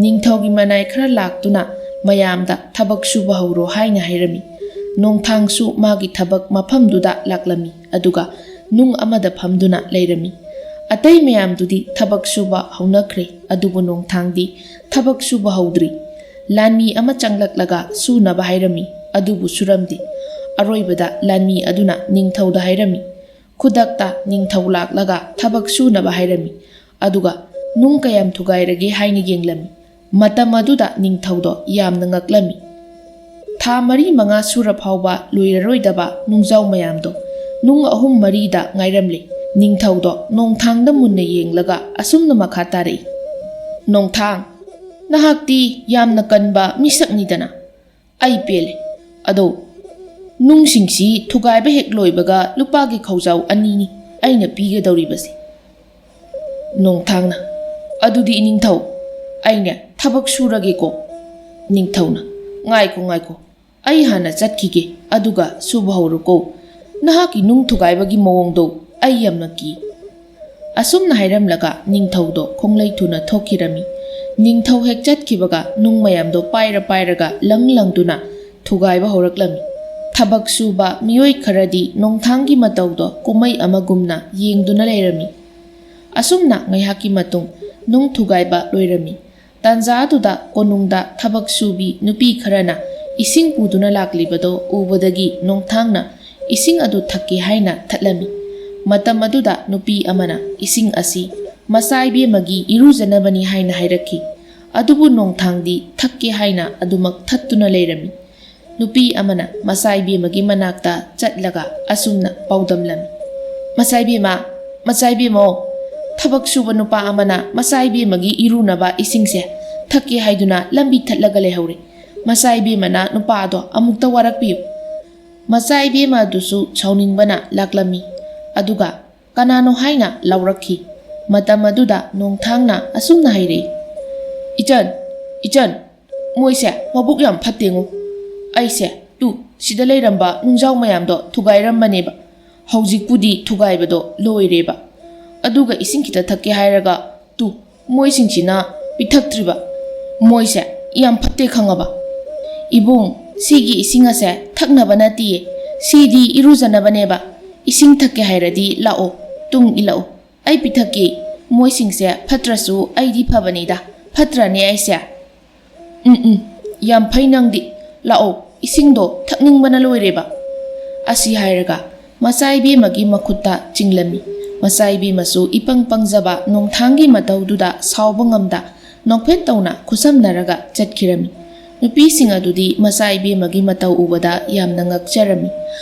ꯅꯤꯡꯊꯧꯒꯤ ꯃꯅꯥꯏ ꯈꯔ ꯂꯥꯛꯇꯨꯅ ꯃꯌꯥꯝꯗ ꯊꯕꯛ ꯁꯨꯕ ꯍꯧꯔꯣ ꯍꯥꯏꯅ ꯍꯥꯏꯔꯝꯃꯤ꯫ ꯅꯣꯡꯊꯥꯡꯁꯨ ꯃꯥꯒꯤ ꯊꯕꯛ ꯃꯐꯝꯗꯨꯗ ꯂꯥꯛꯂꯝꯃꯤ꯫ ꯑꯗꯨꯒ ꯅꯨꯡ ꯑꯃꯗ ꯐꯝꯗꯨꯅ ꯂꯩꯔꯝꯃꯤ꯫ ꯑꯇꯩ ꯃꯌꯥꯝꯗꯨꯗꯤ ꯊꯕꯛ ꯁꯨꯕ ꯍꯧꯅꯈ꯭ꯔꯦ꯫ ꯑꯗꯨꯕꯨ ꯅꯣꯡꯊꯥꯡꯗꯤ ꯊꯕꯛ ꯁꯨꯕ ꯍꯧꯗ꯭ꯔꯤ꯫ ꯂꯥꯟꯃꯤ ꯑꯃ ꯆꯪꯂꯛꯂꯒ ꯁꯨꯅꯕ ꯍꯥꯏꯔꯝꯃꯤ꯫ ꯑꯗꯨꯕꯨ ꯁꯨꯔꯝꯗꯦ꯫ ꯑꯔꯣꯏꯕꯗ ꯂꯥꯟꯃꯤ ꯑꯗꯨꯅ ꯅꯤꯡꯊꯧꯗ ꯍꯥꯏꯔꯝꯃꯤ꯫ ꯈꯨꯗꯛꯇ ꯅꯤꯡꯊꯧ ꯂꯥꯛꯂꯒ ꯊꯕꯛ ꯁꯨꯅꯕ ꯍꯥꯏꯔꯝꯃꯤ꯫ ꯑꯗꯨꯒ ꯅꯨꯡ ꯀꯌꯥꯝ ꯊꯨꯒꯥꯏꯔꯒꯦ ꯍꯥꯏꯅ ꯌꯦꯡꯂꯝꯃꯤ꯫ ꯃꯇꯝ ꯑꯗꯨꯗ ꯅꯤꯡꯊꯧꯗꯣ ꯌꯥꯝꯅ ꯉꯛꯂꯝꯃꯤ꯫ ꯊꯥ 4-5 ꯁꯨꯔ ꯐꯥꯎꯕ ꯂꯣꯏꯔꯔꯣꯏꯗꯕ ꯅꯨꯡꯖꯥꯎ ꯃꯌꯥꯝꯗꯣ ꯅꯨꯡ 3-4ꯗ ꯉꯥꯏꯔꯝꯂꯦ꯫ ꯅꯤꯡꯊꯧꯗꯣ ꯅꯣꯡꯊꯥꯡꯗ ꯃꯨꯟꯅ ꯌꯦꯡꯂꯒ ꯑꯁꯨꯝꯅ ꯃꯈꯥ ꯇꯥꯔꯛꯏ꯫ ꯅꯣꯡꯊꯥꯡ, ꯅꯍꯥꯛꯇꯤ ꯌꯥꯝꯅ ꯀꯟꯕ ꯃꯤꯁꯛꯅꯤꯗꯅ꯫ ꯑꯩ ꯄꯦꯜꯂꯦ꯫ ꯑꯗꯣ ꯅꯨꯡꯁꯤꯡꯁꯤ ꯊꯨꯒꯥꯏꯕ ꯍꯦꯛ ꯂꯣꯏꯕꯒ ꯂꯨꯄꯥꯒꯤ ꯈꯧꯖꯥꯎ 2ꯅꯤ ꯑꯩꯅ ꯄꯤꯒꯗꯧꯔꯤꯕꯁꯦ꯫ ꯅꯣꯡꯊꯥꯡꯅ, ꯑꯗꯨꯗꯤ ꯏꯅꯤꯡꯊꯧ, ꯑꯩꯅꯦ ꯊꯕꯛ ꯁꯨꯔꯒꯦꯀꯣ꯫ ꯅꯤꯡꯊꯧꯅ, ꯉꯥꯏꯈꯣ, ꯑꯩ ꯍꯥꯟꯅ ꯆꯠꯈꯤꯒꯦ, ꯑꯗꯨꯒ ꯁꯨꯕ ꯍꯧꯔꯣꯀꯣ꯫ ꯅꯍꯥꯛꯀꯤ ꯅꯨꯡ ꯊꯨꯒꯥꯏꯕꯒꯤ ꯃꯑꯣꯡꯗꯣ ꯑꯩ ꯌꯥꯝꯅ ꯀꯤ꯫ ꯑꯁꯨꯝꯅ ꯍꯥꯏꯔꯝꯂꯒ ꯅꯤꯡꯊꯧꯗꯣ ꯈꯣꯡꯂꯩ ꯊꯨꯅ ꯊꯣꯛꯈꯤꯔꯝꯃꯤ꯫ ꯅꯤꯡꯊꯧ ꯍꯦꯛ ꯆꯠꯈꯤꯕꯒ ꯅꯨꯡ ꯃꯌꯥꯝꯗꯣ ꯄꯥꯏꯔꯒ ꯂꯪꯗꯨꯅ ꯊꯨꯒꯥꯏꯕ ꯍꯧꯔꯛꯂꯝꯃꯤ꯫ ꯊꯕꯛ ꯁꯨꯕ ꯃꯤꯑꯣꯏ ꯈꯔꯗꯤ ꯅꯣꯡꯊꯥꯡꯒꯤ ꯃꯇꯧꯗꯣ ꯀꯨꯝꯃꯩ ꯑꯃꯒꯨꯝꯅ ꯌꯦꯡꯗꯨꯅ ꯂꯩꯔꯝꯃꯤ꯫ ꯑꯁꯨꯝꯅ ꯉꯥꯏꯍꯥꯛꯀꯤ ꯃꯇꯨꯡ ꯅꯨꯡ ꯊꯨꯒꯥꯏꯕ ꯂꯣꯏꯔꯝꯃꯤ꯫ ꯇꯥꯟꯖꯥꯗꯨꯗ ꯀꯣꯅꯨꯡꯗ ꯊꯕꯛ ꯁꯨꯕꯤ ꯅꯨꯄꯤ ꯈꯔꯅ ꯏꯁꯤꯡ ꯄꯨꯗꯨꯅ ꯂꯥꯛꯂꯤꯕꯗꯣ ꯎꯕꯗꯒꯤ ꯅꯣꯡꯊꯥꯡꯅ ꯏꯁꯤꯡ ꯑꯗꯨ ꯊꯛꯀꯦ ꯍꯥꯏꯅ ꯊꯠꯂꯝꯃꯤ꯫ ꯃꯇꯝ ꯑꯗꯨꯗ ꯅꯨꯄꯤ ꯑꯃꯅ ꯏꯁꯤꯡ ꯑꯁꯤ ꯃꯆꯥ ꯏꯕꯦꯝꯃꯒꯤ ꯏꯔꯨꯖꯅꯕꯅꯤ ꯍꯥꯏꯅ ꯍꯥꯏꯔꯛꯈꯤ꯫ ꯑꯗꯨꯕꯨ ꯅꯣꯡꯊꯥꯡꯗꯤ ꯊꯛꯀꯦ ꯍꯥꯏꯅ ꯑꯗꯨꯃꯛ ꯊꯠꯇꯨꯅ ꯂꯩꯔꯝꯃꯤ꯫ ꯅꯨꯄꯤ ꯑꯃꯅ ꯃꯆꯥ ꯏꯕꯦꯝꯃꯒꯤ ꯃꯅꯥꯛꯇ ꯆꯠꯂꯒ ꯑꯁꯨꯝꯅ ꯄꯥꯎꯗꯝꯂꯝꯃꯤ: "ꯃꯆꯥ ꯏꯕꯦꯝꯃ, ꯃꯆꯥ ꯏꯕꯦꯝꯃꯣ, ꯊꯕꯛ ꯁꯨꯕ ꯅꯨꯄꯥ ꯑꯃꯅ ꯃꯆꯥ ꯏꯕꯦꯝꯃꯒꯤ ꯏꯔꯨꯅꯕ ꯏꯁꯤꯡꯁꯦ ꯊꯛꯀꯦ ꯍꯥꯏꯗꯨꯅ ꯂꯝꯕꯤ ꯊꯠꯂꯒ ꯂꯩꯍꯧꯔꯦ꯫ ꯃꯆꯥ ꯏꯕꯦꯝꯃꯅ ꯅꯨꯄꯥꯗꯣ ꯑꯃꯨꯛꯇ ꯋꯥꯔꯛꯄꯤꯌꯨ"꯫ ꯃꯆꯥ ꯏꯕꯦꯝꯃ ꯑꯗꯨꯁꯨ ꯁꯥꯎꯅꯤꯡꯕꯅ ꯂꯥꯛꯂꯝꯃꯤ, ꯑꯗꯨꯒ ꯀꯅꯥꯅꯣ ꯍꯥꯏꯅ ꯂꯥꯎꯔꯛꯈꯤ꯫ ꯃꯇꯝ ꯑꯗꯨꯗ ꯅꯣꯡꯊꯥꯡꯅ ꯑꯁꯨꯝꯅ ꯍꯥꯏꯔꯛꯏ: "ꯏꯆꯟ, ꯏꯆꯟ, ꯃꯣꯏꯁꯦ ꯃꯕꯨꯛ ꯌꯥꯝ ꯐꯠꯇꯦꯉꯣ꯫ ꯑꯩꯁꯦ ꯁꯤꯗ ꯂꯩꯔꯝꯕ ꯅꯨꯡꯖꯥꯎ ꯃꯌꯥꯝꯗꯣ ꯊꯨꯒꯥꯏꯔꯝꯕꯅꯦꯕ꯫ ꯍꯧꯖꯤꯛꯄꯨꯗꯤ ꯊꯨꯒꯥꯏꯕꯗꯣ ꯂꯣꯏꯔꯦꯕ꯫ ꯑꯗꯨꯒ ꯏꯁꯤꯡ ꯈꯤꯇ ꯊꯛꯀꯦ ꯍꯥꯏꯔꯒ ꯃꯣꯏꯁꯤꯡꯁꯤꯅ ꯄꯤꯊꯛꯇ꯭ꯔꯤꯕ꯫ ꯃꯣꯏꯁꯦ ꯌꯥꯝ ꯐꯠꯇꯦ ꯈꯪꯉꯕ꯫ ꯏꯕꯨꯡ, ꯁꯤꯒꯤ ꯏꯁꯤꯡ ꯑꯁꯦ ꯊꯛꯅꯕ ꯅꯠꯇꯤꯌꯦ, ꯁꯤꯗꯤ ꯏꯔꯨꯖꯅꯕꯅꯦꯕ꯫ ꯏꯁꯤꯡ ꯊꯛꯀꯦ ꯍꯥꯏꯔꯗꯤ ꯂꯥꯛꯑꯣ, ꯇꯨꯡ ꯏꯜꯂꯛꯑꯣ, ꯑꯩ ꯄꯤꯊꯛꯀꯦ꯫ ꯃꯣꯏꯁꯤꯡꯁꯦ ꯐꯠꯇ꯭ꯔꯁꯨ ꯑꯩꯗꯤ ꯐꯕꯅꯤꯗ, ꯐꯠꯇ꯭ꯔꯅꯦ ꯑꯩꯁꯦ? ꯌꯥꯝ ꯐꯩ ꯅꯪꯗꯤ, ꯂꯥꯛꯑꯣ, ꯏꯁꯤꯡꯗꯣ ꯊꯛꯅꯤꯡꯕꯅ ꯂꯣꯏꯔꯦꯕ"꯫ ꯑꯁꯤ ꯍꯥꯏꯔꯒ ꯃꯆꯥ ꯏꯕꯦꯝꯃꯒꯤ ꯃꯈꯨꯠꯇ ꯆꯤꯡꯂꯝꯃꯤ꯫ ꯃꯆꯥ ꯏꯕꯦꯝꯃꯁꯨ ꯏꯄꯪ ꯄꯪꯖꯕ ꯅꯣꯡꯊꯥꯡꯒꯤ ꯃꯇꯧꯗꯨꯗ ꯁꯥꯎꯕ ꯉꯝꯗ ꯅꯣꯛꯐꯦꯠ ꯇꯧꯅ ꯈꯨꯠꯁꯝꯅꯔꯒ ꯆꯠꯈꯤꯔꯝꯃꯤ꯫ ꯅꯨꯄꯤꯁꯤꯡ ꯑꯗꯨꯗꯤ ꯃꯆꯥ ꯏꯕꯦꯝꯃꯒꯤ ꯃꯇꯧ ꯎꯕꯗ ꯌꯥꯝꯅ ꯉꯛꯆꯔꯝꯃꯤ꯫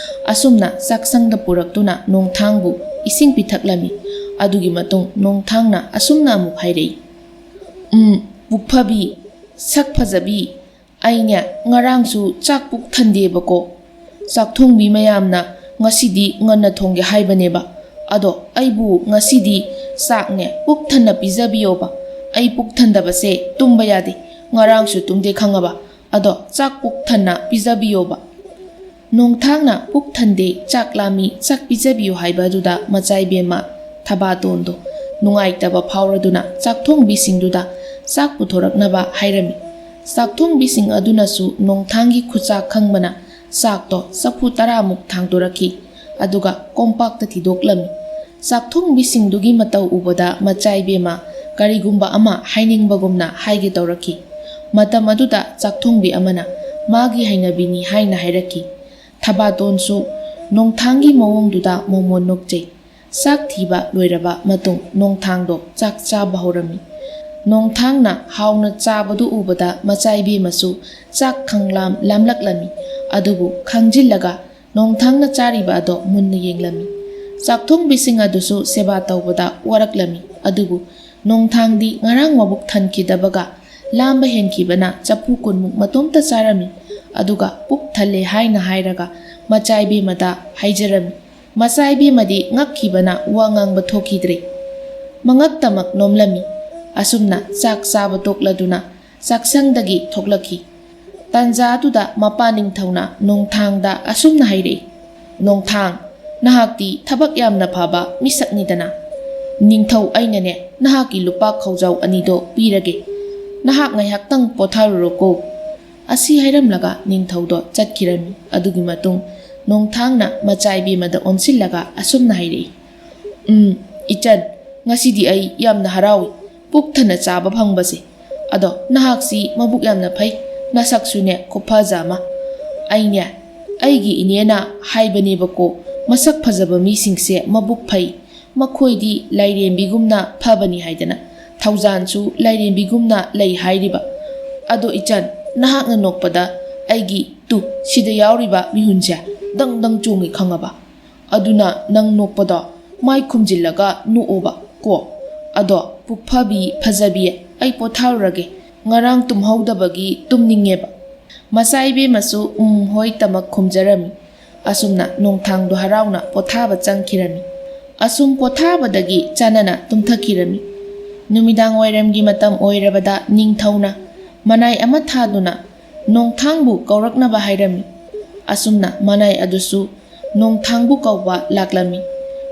ꯑꯁꯨꯝꯅ ꯆꯥꯛꯁꯪꯗ ꯄꯨꯔꯛꯇꯨꯅ ꯅꯣꯡꯊꯥꯡꯕꯨ ꯏꯁꯤꯡ ꯄꯤꯊꯛꯂꯝꯃꯤ꯫ ꯑꯗꯨꯒꯤ ꯃꯇꯨꯡ ꯅꯣꯡꯊꯥꯡꯅ ꯑꯁꯨꯝꯅ ꯑꯃꯨꯛ ꯍꯥꯏꯔꯛꯏ: "ꯄꯨꯛꯐꯕꯤ, ꯁꯛ ꯐꯖꯕꯤ, ꯑꯩꯅꯦ ꯉꯔꯥꯡꯁꯨ ꯆꯥꯛ ꯄꯨꯛ ꯊꯟꯗꯦꯕꯀꯣ꯫ ꯆꯥꯛꯊꯣꯡꯕꯤ ꯃꯌꯥꯝꯅ ꯉꯁꯤꯗꯤ ꯉꯟꯅ ꯊꯣꯡꯒꯦ ꯍꯥꯏꯕꯅꯦꯕ꯫ ꯑꯗꯣ ꯑꯩꯕꯨ ꯉꯁꯤꯗꯤ ꯆꯥꯛꯅꯦ ꯄꯨꯛ ꯊꯟꯅ ꯄꯤꯖꯕꯤꯌꯣꯕ꯫ ꯑꯩ ꯄꯨꯛ ꯊꯟꯗꯕꯁꯦ ꯇꯨꯝꯕ ꯌꯥꯗꯦ, ꯉꯔꯥꯡꯁꯨ ꯇꯨꯝꯗꯦ ꯈꯪꯉꯕ꯫ ꯑꯗꯣ ꯆꯥꯛ ꯄꯨꯛ ꯊꯟꯅ ꯄꯤꯖꯕꯤꯌꯣꯕ"꯫ ꯅꯣꯡꯊꯥꯡꯅ ꯄꯨꯛ ꯊꯟꯗꯦ, ꯆꯥꯛ ꯂꯥꯝꯃꯤ, ꯆꯥꯛ ꯄꯤꯖꯕꯤꯌꯨ ꯍꯥꯏꯕ ꯑꯗꯨꯗ ꯃꯆꯥ ꯏꯕꯦꯝꯃ ꯊꯕꯥꯇꯣꯟꯗꯣ ꯅꯨꯡꯉꯥꯏꯇꯕ ꯐꯥꯎꯔꯗꯨꯅ ꯆꯥꯛꯊꯣꯡꯕꯤꯁꯤꯡꯗꯨꯗ ꯆꯥꯛ ꯄꯨꯊꯣꯔꯛꯅꯕ ꯍꯥꯏꯔꯝꯃꯤ꯫ ꯆꯥꯛꯊꯣꯡꯕꯤꯁꯤꯡ ꯑꯗꯨꯅꯁꯨ ꯅꯣꯡꯊꯥꯡꯒꯤ ꯈꯨꯆꯥꯛ ꯈꯪꯕꯅ ꯆꯥꯛꯇꯣ ꯆꯐꯨ 10ꯃꯨꯛ ꯊꯥꯡꯗꯣꯔꯛꯈꯤ, ꯑꯗꯨꯒ ꯀꯣꯝꯄꯥꯛꯇ ꯊꯤꯗꯣꯛꯂꯝꯃꯤ꯫ ꯆꯥꯛꯊꯣꯡꯕꯤꯁꯤꯡꯗꯨꯒꯤ ꯃꯇꯧ ꯎꯕꯗ ꯃꯆꯥ ꯏꯕꯦꯝꯃ ꯀꯔꯤꯒꯨꯝꯕ ꯑꯃ ꯍꯥꯏꯅꯤꯡꯕꯒꯨꯝꯅ ꯍꯥꯏꯒꯦ ꯇꯧꯔꯛꯈꯤ꯫ ꯃꯇꯝ ꯑꯗꯨꯗ ꯆꯥꯛꯊꯣꯡꯕꯤ ꯑꯃꯅ ꯃꯥꯒꯤ ꯍꯩꯅꯕꯤꯅꯤ ꯍꯥꯏꯅ ꯍꯥꯏꯔꯛꯈꯤ꯫ ꯊꯕꯥꯇꯣꯟꯁꯨ ꯅꯣꯡꯊꯥꯡꯒꯤ ꯃꯑꯣꯡꯗꯨꯗ ꯃꯣꯃꯣꯟ ꯅꯣꯛꯆꯩ꯫ ꯆꯥꯛ ꯊꯤꯕ ꯂꯣꯏꯔꯕ ꯃꯇꯨꯡ ꯅꯣꯡꯊꯥꯡꯗꯣ ꯆꯥꯛ ꯆꯥꯕ ꯍꯧꯔꯝꯃꯤ꯫ ꯅꯣꯡꯊꯥꯡꯅ ꯍꯥꯎꯅ ꯆꯥꯕꯗꯨ ꯎꯕꯗ ꯃꯆꯥ ꯏꯕꯦꯝꯃꯁꯨ ꯆꯥꯛ ꯈꯪꯂꯥꯝ ꯂꯥꯝꯂꯛꯂꯝꯃꯤ꯫ ꯑꯗꯨꯕꯨ ꯈꯪꯖꯤꯜꯂꯒ ꯅꯣꯡꯊꯥꯡꯅ ꯆꯥꯔꯤꯕ ꯑꯗꯣ ꯃꯨꯟꯅ ꯌꯦꯡꯂꯝꯃꯤ꯫ ꯆꯥꯛꯊꯣꯡꯕꯤꯁꯤꯡ ꯑꯗꯨꯁꯨ ꯁꯦꯕꯥ ꯇꯧꯕꯗ ꯋꯥꯔꯛꯂꯝꯃꯤ꯫ ꯑꯗꯨꯕꯨ ꯅꯣꯡꯊꯥꯡꯗꯤ ꯉꯔꯥꯡ ꯃꯕꯨꯛ ꯊꯟꯈꯤꯗꯕꯒ ꯂꯥꯝꯕ ꯍꯦꯟꯈꯤꯕꯅ ꯆꯐꯨ 10ꯃꯨꯛ ꯃꯇꯣꯝꯇ ꯆꯥꯔꯝꯃꯤ꯫ ꯑꯗꯨꯒ ꯄꯨꯛ ꯊꯜꯂꯦ ꯍꯥꯏꯅ ꯍꯥꯏꯔꯒ ꯃꯆꯥ ꯏꯕꯦꯝꯃꯗ ꯍꯥꯏꯖꯔꯝꯃꯤ꯫ ꯃꯆꯥ ꯏꯕꯦꯝꯃꯗꯤ ꯉꯛꯈꯤꯕꯅ ꯋꯥ ꯉꯥꯡꯕ ꯊꯣꯛꯈꯤꯗ꯭ꯔꯦ, ꯃꯉꯛꯇꯃꯛ ꯅꯣꯝꯂꯝꯃꯤ꯫ ꯑꯁꯨꯝꯅ ꯆꯥꯛ ꯆꯥꯕ ꯇꯣꯛꯂꯗꯨꯅ ꯆꯥꯛꯁꯪꯗꯒꯤ ꯊꯣꯛꯂꯛꯈꯤ꯫ ꯇꯥꯟꯖꯥ ꯑꯗꯨꯗ ꯃꯄꯥ ꯅꯤꯡꯊꯧꯅ ꯅꯣꯡꯊꯥꯡꯗ ꯑꯁꯨꯝꯅ ꯍꯥꯏꯔꯛꯏ: "ꯅꯣꯡꯊꯥꯡ, ꯅꯍꯥꯛꯇꯤ ꯊꯕꯛ ꯌꯥꯝꯅ ꯐꯕ ꯃꯤꯁꯛꯅꯤꯗꯅ꯫ ꯅꯤꯡꯊꯧ ꯑꯩꯅꯅꯦ ꯅꯍꯥꯛꯀꯤ ꯂꯨꯄꯥ ꯈꯧꯖꯥꯎ 2ꯗꯣ ꯄꯤꯔꯒꯦ꯫ ꯅꯍꯥꯛ ꯉꯥꯏꯍꯥꯛꯇꯪ ꯄꯣꯊꯥꯔꯨꯔꯣꯀꯣ"꯫ ꯑꯁꯤ ꯍꯥꯏꯔꯝꯂꯒ ꯅꯤꯡꯊꯧꯗꯣ ꯆꯠꯈꯤꯔꯝꯃꯤ꯫ ꯑꯗꯨꯒꯤ ꯃꯇꯨꯡ ꯅꯣꯡꯊꯥꯡꯅ ꯃꯆꯥ ꯏꯕꯦꯝꯃꯗ ꯑꯣꯟꯁꯤꯜꯂꯒ ꯑꯁꯨꯝꯅ ꯍꯥꯏꯔꯛꯏ: "ꯏꯆꯟ, ꯉꯁꯤꯗꯤ ꯑꯩ ꯌꯥꯝꯅ ꯍꯔꯥꯎꯏ, ꯄꯨꯛ ꯊꯟꯅ ꯆꯥꯕ ꯐꯪꯕꯁꯦ꯫ ꯑꯗꯣ ꯅꯍꯥꯛꯁꯤ ꯃꯕꯨꯛ ꯌꯥꯝꯅ ꯐꯩ, ꯅꯁꯛꯁꯨꯅꯦ ꯈꯨꯐꯖ ꯑꯃ꯫ ꯑꯩꯅꯦ ꯑꯩꯒꯤ ꯏꯅꯦꯅ ꯍꯥꯏꯕꯅꯦꯕꯀꯣ, ꯃꯁꯛ ꯐꯖꯕ ꯃꯤꯁꯤꯡꯁꯦ ꯃꯕꯨꯛ ꯐꯩ, ꯃꯈꯣꯏꯗꯤ ꯂꯥꯏꯔꯦꯝꯕꯤꯒꯨꯝꯅ ꯐꯕꯅꯤ ꯍꯥꯏꯗꯅ, ꯊꯧꯖꯥꯟꯁꯨ ꯂꯥꯏꯔꯦꯝꯕꯤꯒꯨꯝꯅ ꯂꯩ ꯍꯥꯏꯔꯤꯕ꯫ ꯑꯗꯣ ꯏꯆꯟ, ꯅꯍꯥꯛꯅ ꯅꯣꯛꯄꯗ ꯑꯩꯒꯤ ꯁꯤꯗ ꯌꯥꯎꯔꯤꯕ ꯃꯤꯍꯨꯟꯁꯦ ꯗꯪ ꯗꯪ ꯆꯣꯡꯉꯤ ꯈꯪꯉꯕ꯫ ꯑꯗꯨꯅ ꯅꯪ ꯅꯣꯛꯄꯗꯣ ꯃꯥꯏ ꯈꯨꯝꯖꯤꯜꯂꯒ ꯅꯣꯛꯑꯣꯕ ꯀꯣ꯫ ꯑꯗꯣ ꯄꯨꯛꯐꯕꯤ ꯐꯖꯕꯤ, ꯑꯩ ꯄꯣꯊꯥꯔꯨꯔꯒꯦ, ꯉꯔꯥꯡ ꯇꯨꯝꯍꯧꯗꯕꯒꯤ ꯇꯨꯝꯅꯤꯡꯉꯦꯕ"꯫ ꯃꯆꯥ ꯏꯕꯦꯝꯃꯁꯨ ꯍꯣꯏ ꯇꯃꯛ ꯈꯨꯝꯖꯔꯝꯃꯤ꯫ ꯑꯁꯨꯝꯅ ꯅꯣꯡꯊꯥꯡꯗꯣ ꯍꯔꯥꯎꯅ ꯄꯣꯊꯥꯕ ꯆꯪꯈꯤꯔꯝꯃꯤ꯫ ꯑꯁꯨꯝ ꯄꯣꯊꯥꯕꯗꯒꯤ ꯆꯥꯟꯅꯅ ꯇꯨꯝꯊꯈꯤꯔꯝꯃꯤ꯫ ꯅꯨꯃꯤꯗꯥꯡ ꯋꯥꯏꯔꯝꯒꯤ ꯃꯇꯝ ꯑꯣꯏꯔꯕꯗ ꯅꯤꯡꯊꯧꯅ ꯃꯅꯥꯏ ꯑꯃ ꯊꯥꯗꯨꯅ ꯅꯣꯡꯊꯥꯡꯕꯨ ꯀꯧꯔꯛꯅꯕ ꯍꯥꯏꯔꯝꯃꯤ꯫ ꯑꯁꯨꯝꯅ ꯃꯅꯥꯏ ꯑꯗꯨꯁꯨ ꯅꯣꯡꯊꯥꯡꯕꯨ ꯀꯧꯕ ꯂꯥꯛꯂꯝꯃꯤ꯫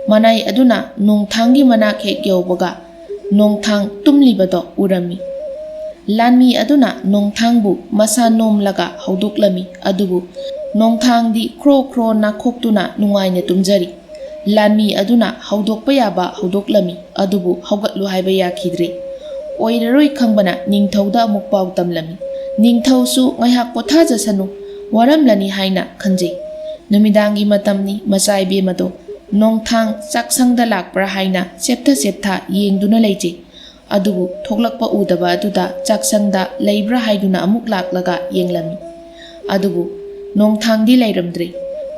ꯃꯅꯥꯏ ꯑꯗꯨꯅ ꯅꯣꯡꯊꯥꯡꯒꯤ ꯃꯅꯥꯛ ꯍꯦꯛ ꯌꯧꯕꯒ ꯅꯣꯡꯊꯥꯡ ꯇꯨꯝꯂꯤꯕꯗꯣ ꯎꯔꯝꯃꯤ꯫ ꯂꯥꯟꯃꯤ ꯑꯗꯨꯅ ꯅꯣꯡꯊꯥꯡꯕꯨ ꯃꯁꯥ ꯅꯣꯝꯂꯒ ꯍꯧꯗꯣꯛꯂꯝꯃꯤ꯫ ꯑꯗꯨꯕꯨ ꯅꯣꯡꯊꯥꯡꯗꯤ ꯈ꯭ꯔꯣ ꯈ꯭ꯔꯣ ꯅꯥꯈꯣꯛꯇꯨꯅ ꯅꯨꯡꯉꯥꯏꯅ ꯇꯨꯝꯖꯔꯤ꯫ ꯂꯥꯟꯃꯤ ꯑꯗꯨꯅ ꯍꯧꯗꯣꯛꯄ ꯌꯥꯕ ꯍꯧꯗꯣꯛꯂꯝꯃꯤ, ꯑꯗꯨꯕꯨ ꯍꯧꯒꯠꯂꯨ ꯍꯥꯏꯕ ꯌꯥꯈꯤꯗ꯭ꯔꯦ꯫ ꯑꯣꯏꯔꯔꯣꯏ ꯈꯪꯕꯅ ꯅꯤꯡꯊꯧꯗ ꯑꯃꯨꯛ ꯄꯥꯎ ꯇꯝꯂꯝꯃꯤ꯫ ꯅꯤꯡꯊꯧꯁꯨ ꯉꯥꯏꯍꯥꯛ ꯄꯣꯊꯥꯖꯁꯅꯨ ꯋꯥꯔꯝꯂꯅꯤ ꯍꯥꯏꯅ ꯈꯟꯖꯩ꯫ ꯅꯨꯃꯤꯗꯥꯡꯒꯤ ꯃꯇꯝꯅꯤ꯫ ꯃꯆꯥ ꯏꯕꯦꯝꯃꯗꯣ ꯅꯣꯡꯊꯥꯡ ꯆꯥꯛꯁꯪꯗ ꯂꯥꯛꯄ꯭ꯔꯥ ꯍꯥꯏꯅ ꯆꯦꯞꯊ ꯌꯦꯡꯗꯨꯅ ꯂꯩꯖꯩ꯫ ꯑꯗꯨꯕꯨ ꯊꯣꯛꯂꯛꯄ ꯎꯗꯕ ꯑꯗꯨꯗ ꯆꯥꯛꯁꯪꯗ ꯂꯩꯕ꯭ꯔꯥ ꯍꯥꯏꯗꯨꯅ ꯑꯃꯨꯛ ꯂꯥꯛꯂꯒ ꯌꯦꯡꯂꯝꯃꯤ꯫ ꯑꯗꯨꯕꯨ ꯅꯣꯡꯊꯥꯡꯗꯤ ꯂꯩꯔꯝꯗ꯭ꯔꯦ꯫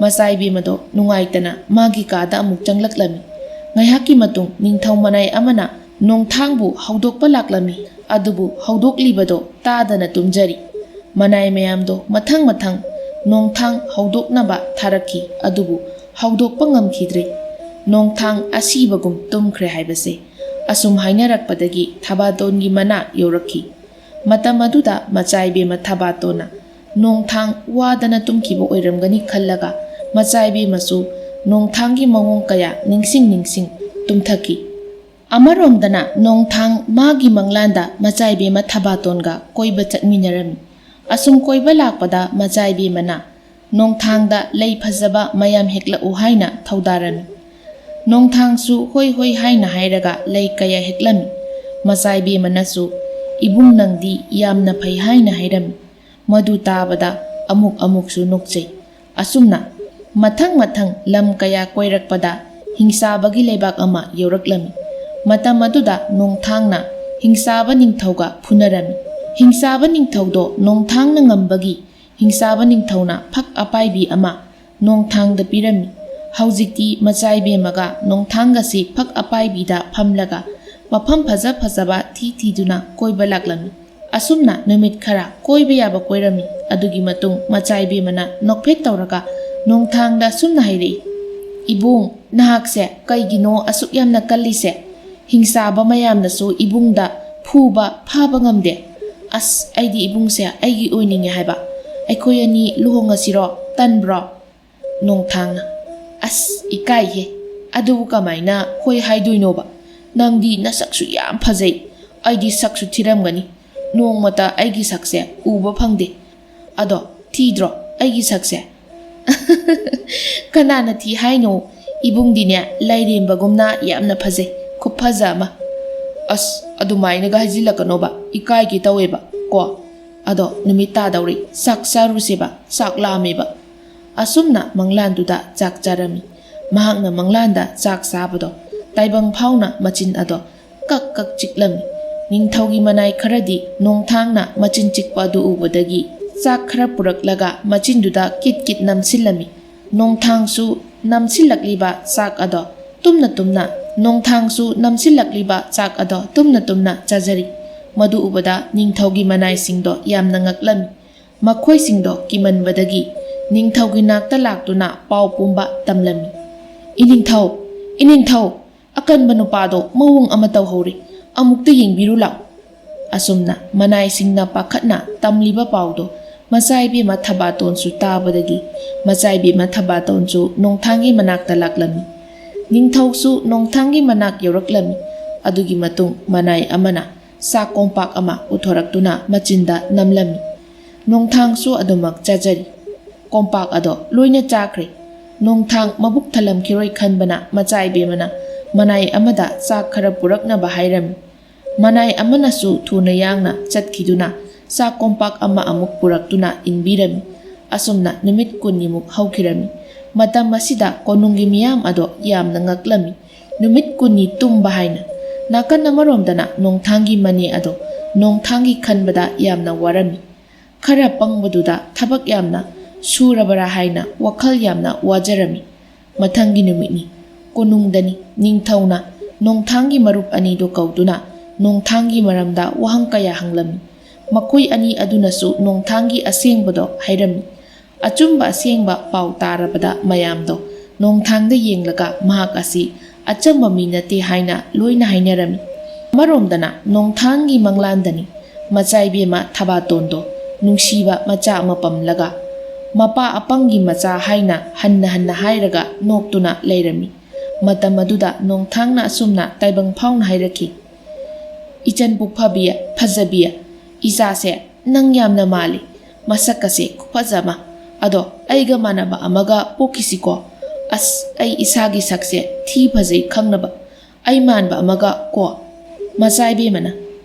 ꯃꯆꯥ ꯏꯕꯦꯝꯃꯗꯣ ꯅꯨꯡꯉꯥꯏꯇꯅ ꯃꯥꯒꯤ ꯀꯥꯗ ꯑꯃꯨꯛ ꯆꯪꯂꯛꯂꯝꯃꯤ꯫ ꯉꯥꯏꯍꯥꯛꯀꯤ ꯃꯇꯨꯡ ꯅꯤꯡꯊꯧ ꯃꯅꯥꯏ ꯑꯃꯅ ꯅꯣꯡꯊꯥꯡꯕꯨ ꯍꯧꯗꯣꯛꯄ ꯂꯥꯛꯂꯝꯃꯤ꯫ ꯑꯗꯨꯕꯨ ꯍꯧꯗꯣꯛꯂꯤꯕꯗꯣ ꯇꯥꯗꯅ ꯇꯨꯝꯖꯔꯤ꯫ ꯃꯅꯥꯏ ꯃꯌꯥꯝꯗꯣ ꯃꯊꯪ ꯅꯣꯡꯊꯥꯡ ꯍꯧꯗꯣꯛꯅꯕ ꯊꯥꯔꯛꯈꯤ꯫ ꯑꯗꯨꯕꯨ ꯍꯧꯗꯣꯛꯄ ꯉꯝꯈꯤꯗ꯭ꯔꯦ꯫ ꯅꯣꯡꯊꯥꯡ ꯑꯁꯤꯕꯒꯨꯝ ꯇꯨꯝꯈ꯭ꯔꯦ ꯍꯥꯏꯕꯁꯦ ꯑꯁꯨꯝ ꯍꯥꯏꯅꯔꯛꯄꯗꯒꯤ ꯊꯕꯥꯇꯣꯟꯒꯤ ꯃꯅꯥ ꯌꯧꯔꯛꯈꯤ꯫ ꯃꯇꯝ ꯑꯗꯨꯗ ꯃꯆꯥ ꯏꯕꯦꯝꯃ ꯊꯕꯥꯇꯣꯟꯅ ꯅꯣꯡꯊꯥꯡ ꯋꯥꯗꯅ ꯇꯨꯝꯈꯤꯕ ꯑꯣꯏꯔꯝꯒꯅꯤ ꯈꯜꯂꯒ ꯃꯆꯥ ꯏꯕꯦꯝꯃꯁꯨ ꯅꯣꯡꯊꯥꯡꯒꯤ ꯃꯑꯣꯡ ꯀꯌꯥ ꯅꯤꯡꯁꯤꯡ ꯇꯨꯝꯊꯈꯤ꯫ ꯑꯃꯔꯣꯝꯗꯅ ꯅꯣꯡꯊꯥꯡ ꯃꯥꯒꯤ ꯃꯪꯂꯥꯟꯗ ꯃꯆꯥ ꯏꯕꯦꯝꯃ ꯊꯕꯥꯇꯣꯟꯒ ꯀꯣꯏꯕ ꯆꯠꯃꯤꯟꯅꯔꯝꯃꯤ꯫ ꯑꯁꯨꯝ ꯀꯣꯏꯕ ꯂꯥꯛꯄꯗ ꯃꯆꯥ ꯏꯕꯦꯝꯃꯅ ꯅꯣꯡꯊꯥꯡꯗ ꯂꯩ ꯐꯖꯕ ꯃꯌꯥꯝ ꯍꯦꯛꯂꯛꯎ ꯍꯥꯏꯅ ꯊꯧꯗꯥꯔꯝꯃꯤ꯫ ꯅꯣꯡꯊꯥꯡꯁꯨ ꯍꯣꯏ ꯍꯣꯏ ꯍꯥꯏꯅ ꯍꯥꯏꯔꯒ ꯂꯩ ꯀꯌꯥ ꯍꯦꯛꯂꯝꯃꯤ꯫ ꯃꯆꯥ ꯏꯕꯦꯝꯃꯅꯁꯨ ꯏꯕꯨꯡ ꯅꯪꯗꯤ ꯌꯥꯝꯅ ꯐꯩ ꯍꯥꯏꯅ ꯍꯥꯏꯔꯝꯃꯤ꯫ ꯃꯗꯨ ꯇꯥꯕꯗ ꯑꯃꯨꯛꯁꯨ ꯅꯣꯛꯆꯩ꯫ ꯑꯁꯨꯝꯅ ꯃꯊꯪ ꯂꯝ ꯀꯌꯥ ꯀꯣꯏꯔꯛꯄꯗ ꯍꯤꯡꯁꯥꯕꯒꯤ ꯂꯩꯕꯥꯛ ꯑꯃ ꯌꯧꯔꯛꯂꯝꯃꯤ꯫ ꯃꯇꯝ ꯑꯗꯨꯗ ꯅꯣꯡꯊꯥꯡꯅ ꯍꯤꯡꯁꯥꯕ ꯅꯤꯡꯊꯧꯒ ꯐꯨꯅꯔꯝꯃꯤ꯫ ꯍꯤꯡꯁꯥꯕ ꯅꯤꯡꯊꯧꯗꯣ ꯅꯣꯡꯊꯥꯡꯅ ꯉꯝꯕꯒꯤ ꯍꯤꯡꯁꯥꯕ ꯅꯤꯡꯊꯧꯅ ꯐꯛ ꯑꯄꯥꯏꯕꯤ ꯑꯃ ꯅꯣꯡꯊꯥꯡꯗ ꯄꯤꯔꯝꯃꯤ꯫ ꯍꯧꯖꯤꯛꯇꯤ ꯃꯆꯥ ꯏꯕꯦꯝꯃꯒ ꯅꯣꯡꯊꯥꯡꯒꯁꯤ ꯐꯛ ꯑꯄꯥꯏꯕꯤꯗ ꯐꯝꯂꯒ ꯃꯐꯝ ꯐꯖꯕ ꯊꯤꯗꯨꯅ ꯀꯣꯏꯕ ꯂꯥꯛꯂꯝꯃꯤ꯫ ꯑꯁꯨꯝꯅ ꯅꯨꯃꯤꯠ ꯈꯔ ꯀꯣꯏꯕ ꯌꯥꯕ ꯀꯣꯏꯔꯝꯃꯤ꯫ ꯑꯗꯨꯒꯤ ꯃꯇꯨꯡ ꯃꯆꯥ ꯏꯕꯦꯝꯃꯅ ꯅꯣꯛꯐꯦꯠ ꯇꯧꯔꯒ ꯅꯣꯡꯊꯥꯡꯗ ꯁꯨꯝꯅ ꯍꯥꯏꯔꯛꯏ: "ꯏꯕꯨꯡ, ꯅꯍꯥꯛꯁꯦ ꯀꯩꯒꯤꯅꯣ ꯑꯁꯨꯛ ꯌꯥꯝꯅ ꯀꯜꯂꯤꯁꯦ? ꯍꯤꯡꯁꯥꯕ ꯃꯌꯥꯝꯅꯁꯨ ꯏꯕꯨꯡꯗ ꯐꯥꯕ ꯉꯝꯗꯦ꯫ ꯑꯁ, ꯑꯩꯗꯤ ꯏꯕꯨꯡꯁꯦ ꯑꯩꯒꯤ ꯑꯣꯏꯅꯤꯡꯉꯦ ꯍꯥꯏꯕ꯫ ꯑꯩꯈꯣꯏ ꯑꯅꯤ ꯂꯨꯍꯣꯡꯉꯁꯤꯔꯣ? ꯇꯟꯕ꯭ꯔꯣ?" ꯅꯣꯡꯊꯥꯡꯅ: "ꯑꯁ, ꯏꯀꯥꯏꯍꯦ! ꯑꯗꯨꯕꯨ ꯀꯃꯥꯏꯅ ꯍꯣꯏ ꯍꯥꯏꯗꯣꯏꯅꯣꯕ? ꯅꯪꯗꯤ ꯅꯁꯛꯁꯨ ꯌꯥꯝ ꯐꯖꯩ꯫ ꯑꯩꯗꯤ ꯁꯛꯁꯨ ꯊꯤꯔꯝꯒꯅꯤ꯫ ꯅꯣꯡꯃꯇ ꯑꯩꯒꯤ ꯁꯛꯁꯦ ꯎꯕ ꯐꯪꯗꯦ꯫ ꯑꯗꯣ ꯊꯤꯗ꯭ꯔꯣ ꯑꯩꯒꯤ ꯁꯛꯁꯦ?" "ꯀꯅꯥꯅ ꯊꯤ ꯍꯥꯏꯅꯣ? ꯏꯕꯨꯡꯗꯤꯅꯦ ꯂꯥꯏꯔꯦꯝꯕꯒꯨꯝꯅ ꯌꯥꯝꯅ ꯐꯖꯩ꯫ ꯈꯨꯐꯖ ꯑꯃ." "ꯑꯁ, ꯑꯗꯨꯃꯥꯏꯅꯒ ꯍꯥꯏꯖꯤꯜꯂꯛꯀꯅꯣꯕ, ꯏꯀꯥꯏꯒꯦ ꯇꯧꯋꯦꯕ ꯀꯣ꯫ ꯑꯗꯣ ꯅꯨꯃꯤꯠ ꯇꯥꯗꯧꯔꯤ, ꯆꯥꯛ ꯆꯥꯔꯨꯁꯦꯕ, ꯆꯥꯛ ꯂꯥꯝꯃꯦꯕ." ꯑꯁꯨꯝꯅ ꯃꯪꯂꯥꯟꯗꯨꯗ ꯆꯥꯛ ꯆꯥꯔꯝꯃꯤ꯫ ꯃꯍꯥꯛꯅ ꯃꯪꯂꯥꯟꯗ ꯆꯥꯛ ꯆꯥꯕꯗꯣ ꯇꯥꯏꯕꯪ ꯐꯥꯎꯅ ꯃꯆꯤꯟ ꯑꯗꯣ ꯀꯛ ꯆꯤꯛꯂꯝꯃꯤ꯫ ꯅꯤꯡꯊꯧꯒꯤ ꯃꯅꯥꯏ ꯈꯔꯗꯤ ꯅꯣꯡꯊꯥꯡꯅ ꯃꯆꯤꯟ ꯆꯤꯛꯄ ꯑꯗꯨ ꯎꯕꯗꯒꯤ ꯆꯥꯛ ꯈꯔ ꯄꯨꯔꯛꯂꯒ ꯃꯆꯤꯟꯗꯨꯗ ꯀꯤꯠ ꯅꯝꯁꯤꯜꯂꯝꯃꯤ꯫ ꯅꯣꯡꯊꯥꯡꯁꯨ ꯅꯝꯁꯤꯜꯂꯛꯂꯤꯕ ꯆꯥꯛ ꯑꯗꯣ ꯇꯨꯝꯅ ꯆꯥꯖꯔꯤ꯫ ꯃꯗꯨ ꯎꯕꯗ ꯅꯤꯡꯊꯧꯒꯤ ꯃꯅꯥꯏꯁꯤꯡꯗꯣ ꯌꯥꯝꯅ ꯉꯛꯂꯝꯃꯤ꯫ ꯃꯈꯣꯏꯁꯤꯡꯗꯣ ꯀꯤꯃꯟꯕꯗꯒꯤ ꯅꯤꯡꯊꯧꯒꯤ ꯅꯥꯛꯇ ꯂꯥꯛꯇꯨꯅ ꯄꯥꯎ ꯄꯨꯝꯕ ꯇꯝꯂꯝꯃꯤ꯫ "ꯏꯅꯤꯡꯊꯧ, ꯑꯀꯟꯕ ꯅꯨꯄꯥꯗꯣ ꯃꯑꯣꯡ ꯑꯃ ꯇꯧꯍꯧꯔꯦ꯫ ꯑꯃꯨꯛꯇ ꯌꯦꯡꯕꯤꯔꯨ ꯂꯥꯎ." ꯑꯁꯨꯝꯅ ꯃꯅꯥꯏꯁꯤꯡꯅ ꯄꯥꯈꯠꯅ ꯇꯝꯂꯤꯕ ꯄꯥꯎꯗꯣ ꯃꯆꯥ ꯏꯕꯦꯝꯃ ꯊꯕꯥꯇꯣꯟꯁꯨ ꯇꯥꯕꯗꯒꯤ ꯃꯆꯥ ꯏꯕꯦꯝꯃ ꯊꯕꯥꯇꯣꯟꯁꯨ ꯅꯣꯡꯊꯥꯡꯒꯤ ꯃꯅꯥꯛꯇ ꯂꯥꯛꯂꯝꯃꯤ꯫ ꯅꯤꯡꯊꯧꯁꯨ ꯅꯣꯡꯊꯥꯡꯒꯤ ꯃꯅꯥꯛ ꯌꯧꯔꯛꯂꯝꯃꯤ꯫ ꯑꯗꯨꯒꯤ ꯃꯇꯨꯡ ꯃꯅꯥꯏ ꯑꯃꯅ ꯆꯥꯛ ꯀꯣꯝꯄꯥꯛ ꯑꯃ ꯄꯨꯊꯣꯔꯛꯇꯨꯅ ꯃꯆꯤꯟꯗ ꯅꯝꯂꯝꯃꯤ꯫ ꯅꯣꯡꯊꯥꯡꯁꯨ ꯑꯗꯨꯃꯛ ꯆꯥꯖꯔꯤ꯫ ꯀꯣꯝꯄꯥꯛ ꯑꯗꯣ ꯂꯣꯏꯅ ꯆꯥꯈ꯭ꯔꯦ꯫ ꯅꯣꯡꯊꯥꯡ ꯃꯕꯨꯛ ꯊꯜꯂꯝꯈꯤꯔꯣꯏ ꯈꯟꯕꯅ ꯃꯆꯥ ꯏꯕꯦꯝꯃꯅ ꯃꯅꯥꯏ ꯑꯃꯗ ꯆꯥꯛ ꯈꯔ ꯄꯨꯔꯛꯅꯕ ꯍꯥꯏꯔꯝꯃꯤ꯫ ꯃꯅꯥꯏ ꯑꯃꯅꯁꯨ ꯊꯨꯅ ꯌꯥꯡꯅ ꯆꯠꯈꯤꯗꯨꯅ ꯆꯥꯛ ꯀꯣꯝꯄꯥꯛ ꯑꯃ ꯑꯃꯨꯛ ꯄꯨꯔꯛꯇꯨꯅ ꯏꯟꯕꯤꯔꯝꯃꯤ꯫ ꯑꯁꯨꯝꯅ ꯅꯨꯃꯤꯠ 20ꯅꯤꯃꯨꯛ ꯍꯧꯈꯤꯔꯝꯃꯤ꯫ ꯃꯇꯝ ꯑꯁꯤꯗ ꯀꯣꯅꯨꯡꯒꯤ ꯃꯤꯌꯥꯝ ꯑꯗꯣ ꯌꯥꯝꯅ ꯉꯛꯂꯝꯃꯤ꯫ ꯅꯨꯃꯤꯠ 20ꯅꯤ ꯇꯨꯝꯕ ꯍꯥꯏꯅ꯫ ꯅꯥꯀꯟ ꯑꯃꯔꯣꯝꯗꯅ ꯅꯣꯡꯊꯥꯡꯒꯤ ꯃꯅꯦ ꯑꯗꯣ ꯅꯣꯡꯊꯥꯡꯒꯤ ꯈꯟꯕꯗ ꯌꯥꯝꯅ ꯋꯥꯔꯝꯃꯤ꯫ ꯈꯔ ꯄꯪꯕꯗꯨꯗ ꯊꯕꯛ ꯌꯥꯝꯅ ꯁꯨꯔꯕꯔꯥ ꯍꯥꯏꯅ ꯋꯥꯈꯜ ꯌꯥꯝꯅ ꯋꯥꯖꯔꯝꯃꯤ꯫ ꯃꯊꯪꯒꯤ ꯅꯨꯃꯤꯠꯅꯤ꯫ ꯀꯣꯅꯨꯡꯗꯅꯤ꯫ ꯅꯤꯡꯊꯧꯅ ꯅꯣꯡꯊꯥꯡꯒꯤ ꯃꯔꯨꯞ ꯑꯅꯤꯗꯨ ꯀꯧꯗꯨꯅ ꯅꯣꯡꯊꯥꯡꯒꯤ ꯃꯔꯝꯗ ꯋꯥꯍꯪ ꯀꯌꯥ ꯍꯪꯂꯝꯃꯤ꯫ ꯃꯈꯣꯏ ꯑꯅꯤ ꯑꯗꯨꯅꯁꯨ ꯅꯣꯡꯊꯥꯡꯒꯤ ꯑꯁꯦꯡꯕꯗꯣ ꯍꯥꯏꯔꯝꯃꯤ꯫ ꯑꯆꯨꯝꯕ ꯑꯁꯦꯡꯕ ꯄꯥꯎ ꯇꯥꯔꯕꯗ ꯃꯌꯥꯝꯗꯣ ꯅꯣꯡꯊꯥꯡꯗ ꯌꯦꯡꯂꯒ ꯃꯍꯥꯛ ꯑꯁꯤ ꯑꯆꯝꯕ ꯃꯤ ꯅꯠꯇꯦ ꯍꯥꯏꯅ ꯂꯣꯏꯅ ꯍꯥꯏꯅꯔꯝꯃꯤ꯫ ꯑꯃꯔꯣꯝꯗꯅ ꯅꯣꯡꯊꯥꯡꯒꯤ ꯃꯪꯂꯥꯟꯗꯅꯤ ꯃꯆꯥ ꯏꯕꯦꯝꯃ ꯊꯕꯥꯇꯣꯟꯗꯣ ꯅꯨꯡꯁꯤꯕ ꯃꯆꯥ ꯑꯃ ꯄꯝꯂꯒ ꯃꯄꯥ ꯑꯄꯪꯒꯤ ꯃꯆꯥ ꯍꯥꯏꯅ ꯍꯟꯅ ꯍꯥꯏꯔꯒ ꯅꯣꯛꯇꯨꯅ ꯂꯩꯔꯝꯃꯤ꯫ ꯃꯇꯝ ꯑꯗꯨꯗ ꯅꯣꯡꯊꯥꯡꯅ ꯑꯁꯨꯝꯅ ꯇꯥꯏꯕꯪ ꯐꯥꯎꯅ ꯍꯥꯏꯔꯛꯈꯤ: "ꯏꯆꯟ ꯄꯨꯛꯐꯕꯤ, ꯐꯖꯕꯤ, ꯏꯆꯥꯁꯦ ꯅꯪ ꯌꯥꯝꯅ ꯃꯥꯜꯂꯤ꯫ ꯃꯁꯛꯀꯁꯦ ꯈꯨꯐꯖ ꯑꯃ꯫ ꯑꯗꯣ ꯑꯩꯒ ꯃꯥꯟꯅꯕ ꯑꯃꯒ ꯄꯣꯛꯈꯤꯁꯤꯀꯣ? ꯑꯁ, ꯑꯩ ꯏꯁꯥꯒꯤ ꯁꯛꯁꯦ ꯊꯤ ꯐꯖꯩ ꯈꯪꯅꯕ ꯑꯩ ꯃꯥꯟꯕ ꯑꯃꯒ ꯀꯣ?" ꯃꯆꯥ ꯏꯕꯦꯝꯃꯅ